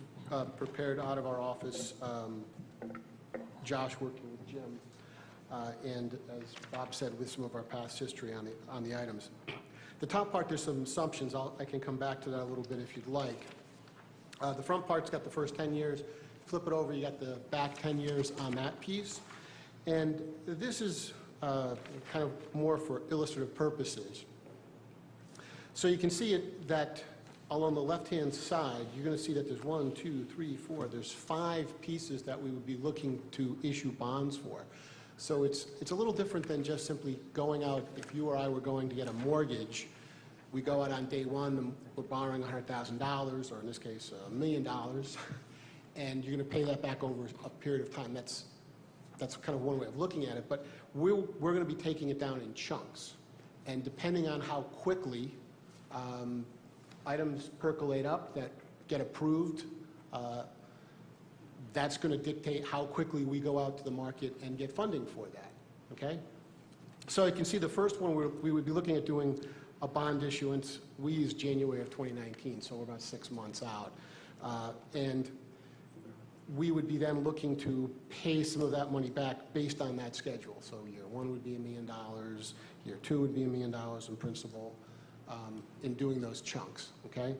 prepared out of our office. Josh working with Jim, and as Bob said, with some of our past history on the items. The top part, there's some assumptions. I can come back to that a little bit if you'd like. The front part's got the first 10 years. Flip it over, you got the back 10 years on that piece. And this is kind of more for illustrative purposes. So you can see it that along the left-hand side, you're going to see that there's 1, 2, 3, 4. There's 5 pieces that we would be looking to issue bonds for. So it's a little different than just simply going out. If you or I were going to get a mortgage, we go out on day one and we're borrowing $100,000, or in this case, $1 million, and you're going to pay that back over a period of time. That's kind of one way of looking at it. But we're going to be taking it down in chunks, and depending on how quickly items percolate up that get approved, that's going to dictate how quickly we go out to the market and get funding for that, okay? So you can see the first one, we would be looking at doing a bond issuance. We use January of 2019, so we're about 6 months out. And we would be then looking to pay some of that money back based on that schedule. So year 1 would be $1 million, year 2 would be $1 million in principal, in doing those chunks, okay?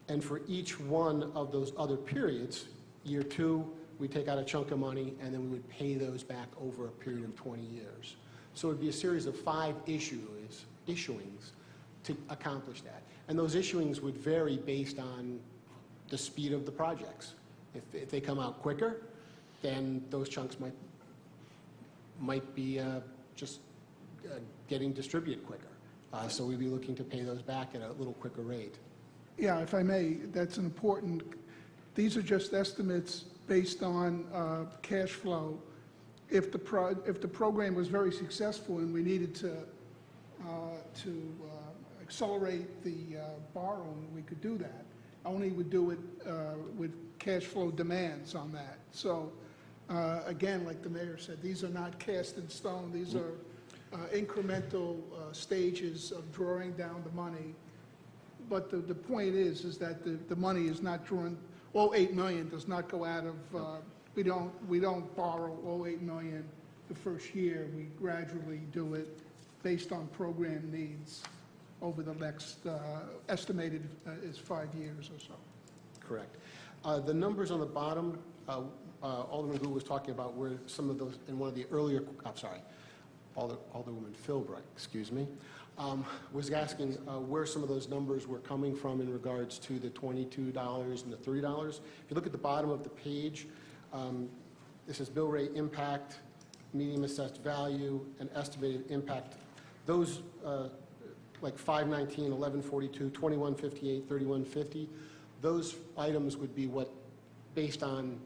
And for each one of those other periods, year 2, we take out a chunk of money, and then we would pay those back over a period of 20 years. So it would be a series of 5 issuings to accomplish that. And those issuings would vary based on the speed of the projects. If they come out quicker, then those chunks might be just getting distributed quicker. So we'd be looking to pay those back at a little quicker rate. Yeah, if I may, that's an important, these are just estimates based on cash flow. If the program was very successful and we needed to accelerate the borrowing, we could do that. Only would do it with cash flow demands on that. So again, like the mayor said, these are not cast in stone. These are incremental stages of drawing down the money. But the point is that the money is not drawn, all $8 million does not go out of, we don't borrow all $8 million the first year. We gradually do it based on program needs over the next, estimated is 5 years or so. Correct. The numbers on the bottom, Alderman Gu was talking about where some of those, in one of the earlier, I'm sorry, Alderwoman Philbright, excuse me, was asking where some of those numbers were coming from in regards to the $22 and the $30. If you look at the bottom of the page, this is bill rate impact, medium assessed value, and estimated impact. Those like 519, 1142, 2158, 3150, those items would be what, based on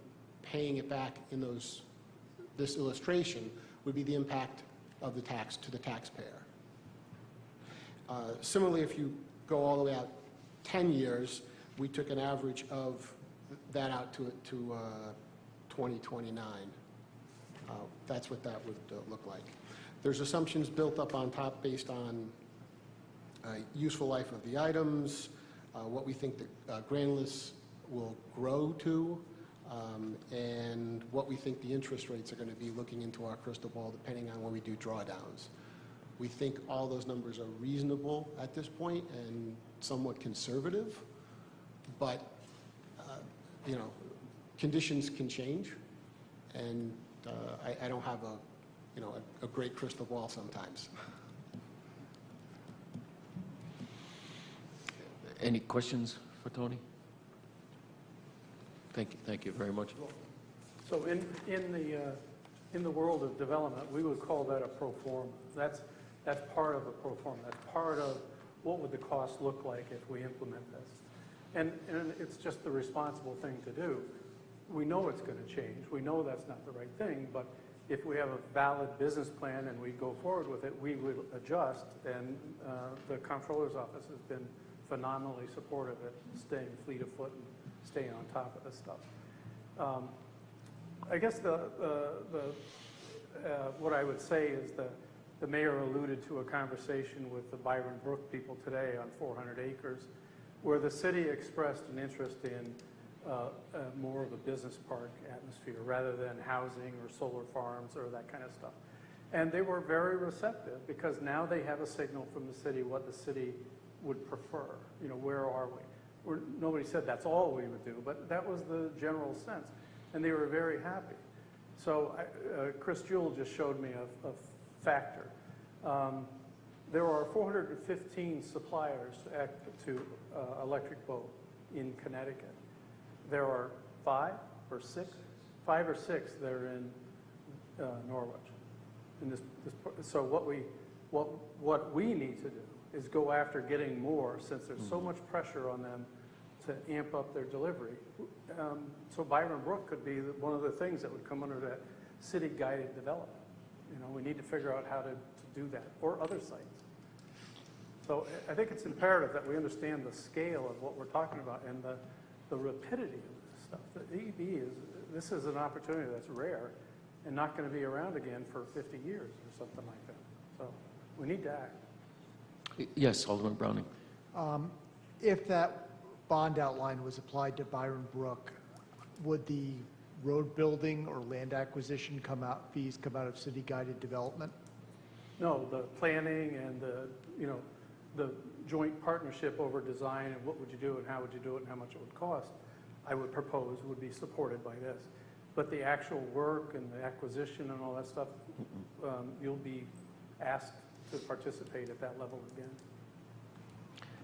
paying it back in this illustration, would be the impact of the tax to the taxpayer. Similarly, if you go all the way out 10 years, we took an average of that out to 2029. That's what that would look like. There's assumptions built up on top based on useful life of the items, what we think the grand list will grow to, and what we think the interest rates are going to be looking into our crystal ball depending on when we do drawdowns. We think all those numbers are reasonable at this point and somewhat conservative, but you know, conditions can change, and I don't have a great crystal ball sometimes. Any questions for Tony? Thank you very much. So in the world of development, we would call that a pro forma. That's part of a pro forma. That's part of what would the cost look like if we implement this. And it's just the responsible thing to do. We know it's going to change. We know that's not the right thing, but if we have a valid business plan and we go forward with it, we will adjust, and the comptroller's office has been phenomenally supportive at staying fleet of foot and staying on top of this stuff. I guess what I would say is the mayor alluded to a conversation with the Byron Brook people today on 400 acres, where the city expressed an interest in more of a business park atmosphere rather than housing or solar farms or that kind of stuff. And they were very receptive because now they have a signal from the city what the city would prefer. You know, where are we? Nobody said that's all we would do, but that was the general sense. And they were very happy. So Chris Jewell just showed me a factor. There are 415 suppliers to Electric Boat in Connecticut. There are 5 or 6 that are in Norwich. So what we need to do is go after getting more, since there's so much pressure on them to amp up their delivery. So Byron Brook could be one of the things that would come under that city-guided development. You know, we need to figure out how to do that, or other sites. So I think it's imperative that we understand the scale of what we're talking about and the rapidity of this stuff. The EB this is an opportunity that's rare and not going to be around again for 50 years or something like that. So we need to act. Yes, Alderman Browning. If that bond outline was applied to Byron Brook, would the road building or land acquisition fees come out of city-guided development? No, the planning and the joint partnership over design and what would you do and how would you do it and how much it would cost, I would propose would be supported by this. But the actual work and the acquisition and all that stuff, you'll be asked to participate at that level again.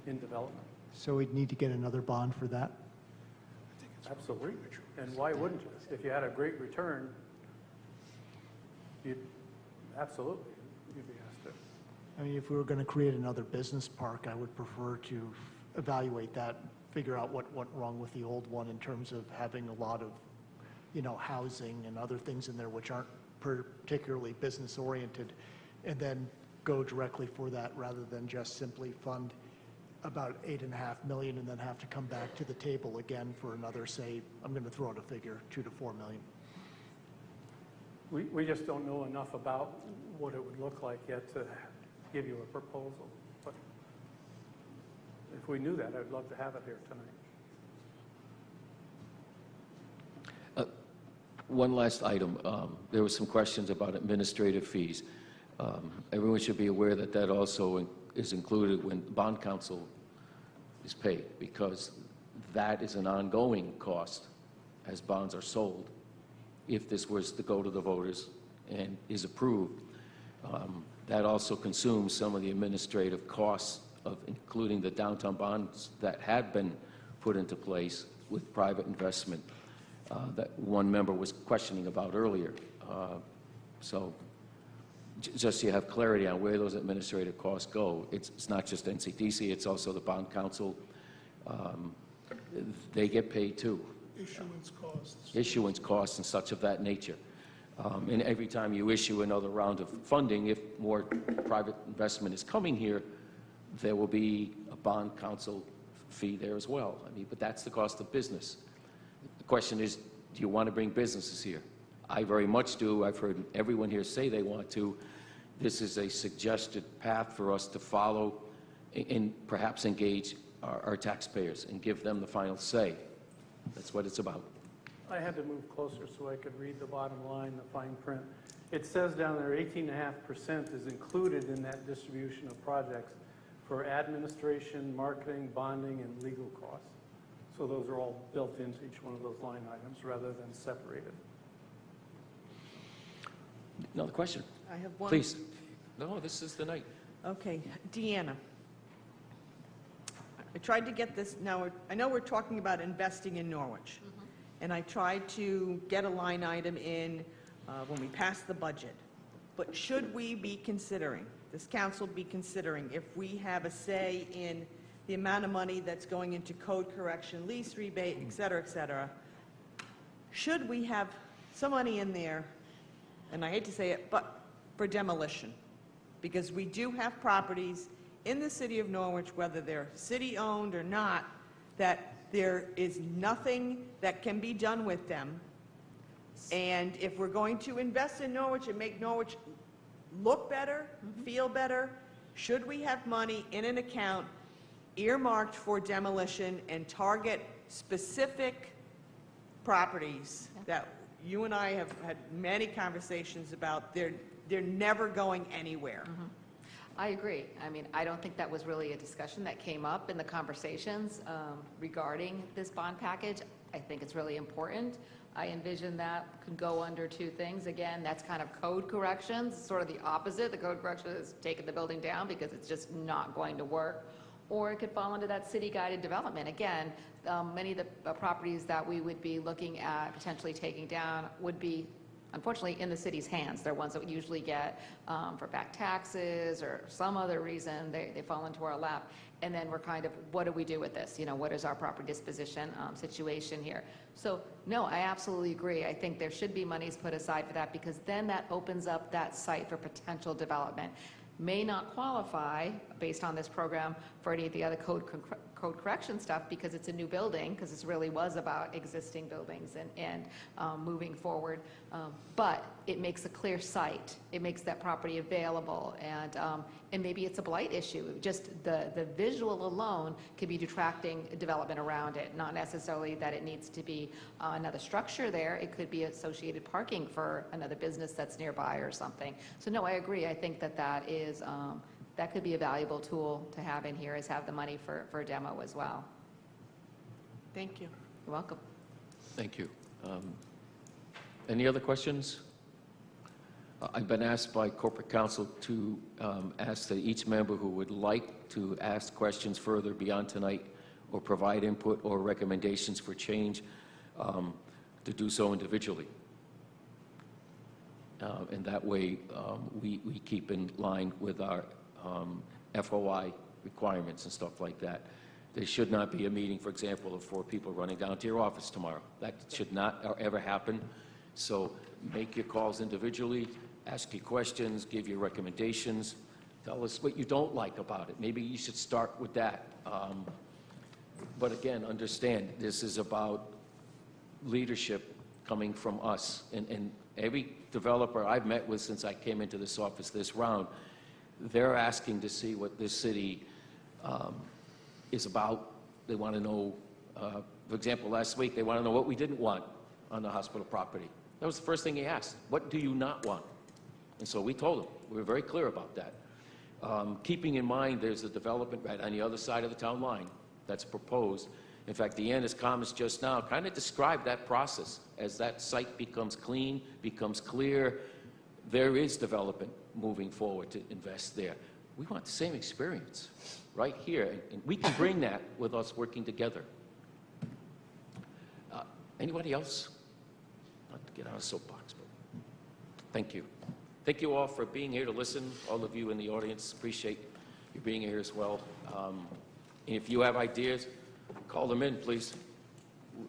in development. So we'd need to get another bond for that? Absolutely. And why wouldn't you? If you had a great return, absolutely, you'd be asked to. I mean, if we were going to create another business park, I would prefer to evaluate that, figure out what went wrong with the old one in terms of having a lot of, housing and other things in there which aren't particularly business-oriented, and then go directly for that rather than just simply fund about $8.5 million and then have to come back to the table again for another, say, I'm going to throw out a figure, $2 to $4 million. We just don't know enough about what it would look like yet to give you a proposal. But if we knew that, I'd love to have it here tonight. One last item. There were some questions about administrative fees. Everyone should be aware that that also is included when bond counsel is paid, because that is an ongoing cost as bonds are sold. If this was to go to the voters and is approved, that also consumes some of the administrative costs of including the downtown bonds that have been put into place with private investment that one member was questioning about earlier. So just so you have clarity on where those administrative costs go, it's not just NCDC, it's also the bond counsel. They get paid too. Issuance costs. Issuance costs and such of that nature. And every time you issue another round of funding, if more private investment is coming here, there will be a bond counsel fee there as well. I mean, but that's the cost of business. The question is, do you want to bring businesses here? I very much do. I've heard everyone here say they want to. This is a suggested path for us to follow and perhaps engage our taxpayers and give them the final say. That's what it's about. I had to move closer so I could read the bottom line, the fine print. It says down there 18.5% is included in that distribution of projects for administration, marketing, bonding, and legal costs. So those are all built into each one of those line items rather than separated. Another question? I have one. Please. No, this is the night. Okay, Deanna. I tried to get this, now, I know we're talking about investing in Norwich, and I tried to get a line item in when we passed the budget. But should we be considering, this council be considering, if we have a say in the amount of money that's going into code correction, lease rebate, et cetera, should we have some money in there, and I hate to say it, but for demolition? Because we do have properties in the city of Norwich, whether they're city-owned or not, that there is nothing that can be done with them. And if we're going to invest in Norwich and make Norwich look better, feel better, should we have money in an account earmarked for demolition and target specific properties that you and I have had many conversations about? They're never going anywhere. I agree. I mean, I don't think that was really a discussion that came up in the conversations regarding this bond package. I think it's really important. I envision that could go under two things. Again, that's kind of code corrections, sort of the opposite. The code correction is taking the building down because it's just not going to work. Or it could fall into that city-guided development. Again, many of the properties that we would be looking at potentially taking down would be, unfortunately, in the city's hands. They're ones that we usually get for back taxes or some other reason. They fall into our lap. And then we're kind of, what do we do with this? You know, what is our property disposition situation here? So, no, I absolutely agree. I think there should be monies put aside for that, because then that opens up that site for potential development. May not qualify, based on this program, for any of the other code correction stuff, because it's a new building, because this really was about existing buildings and moving forward. But it makes a clear site. It makes that property available, and maybe it's a blight issue. Just the visual alone could be detracting development around it, not necessarily that it needs to be another structure there. It could be associated parking for another business that's nearby or something. So no, I agree. I think that is that could be a valuable tool to have in here, is have the money for a demo as well. Thank you. You're welcome. Thank you. Any other questions? I've been asked by corporate counsel to ask that each member who would like to ask questions further beyond tonight or provide input or recommendations for change, to do so individually. And that way, we keep in line with our FOI requirements and stuff like that. There should not be a meeting, for example, of 4 people running down to your office tomorrow. That should not ever happen. So make your calls individually, ask your questions, give your recommendations, tell us what you don't like about it. Maybe you should start with that. But again, understand, this is about leadership coming from us. And every developer I've met with since I came into this office this round, they're asking to see what this city is about. They want to know, for example, last week, they want to know what we didn't want on the hospital property. That was the first thing he asked. What do you not want? And so we told him. We were very clear about that. Keeping in mind there's a development right on the other side of the town line that's proposed. In fact, Deanna's comments just now kind of described that process. As that site becomes clean, becomes clear, there is development moving forward to invest there. We want the same experience right here, and we can bring that with us working together. Anybody else? Not to get on a soapbox, but thank you. Thank you all for being here to listen. All of you in the audience, appreciate you being here as well. And if you have ideas, call them in, please.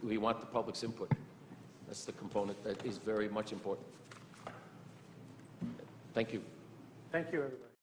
We want the public's input. That's the component that is very much important. Thank you. Thank you, everybody.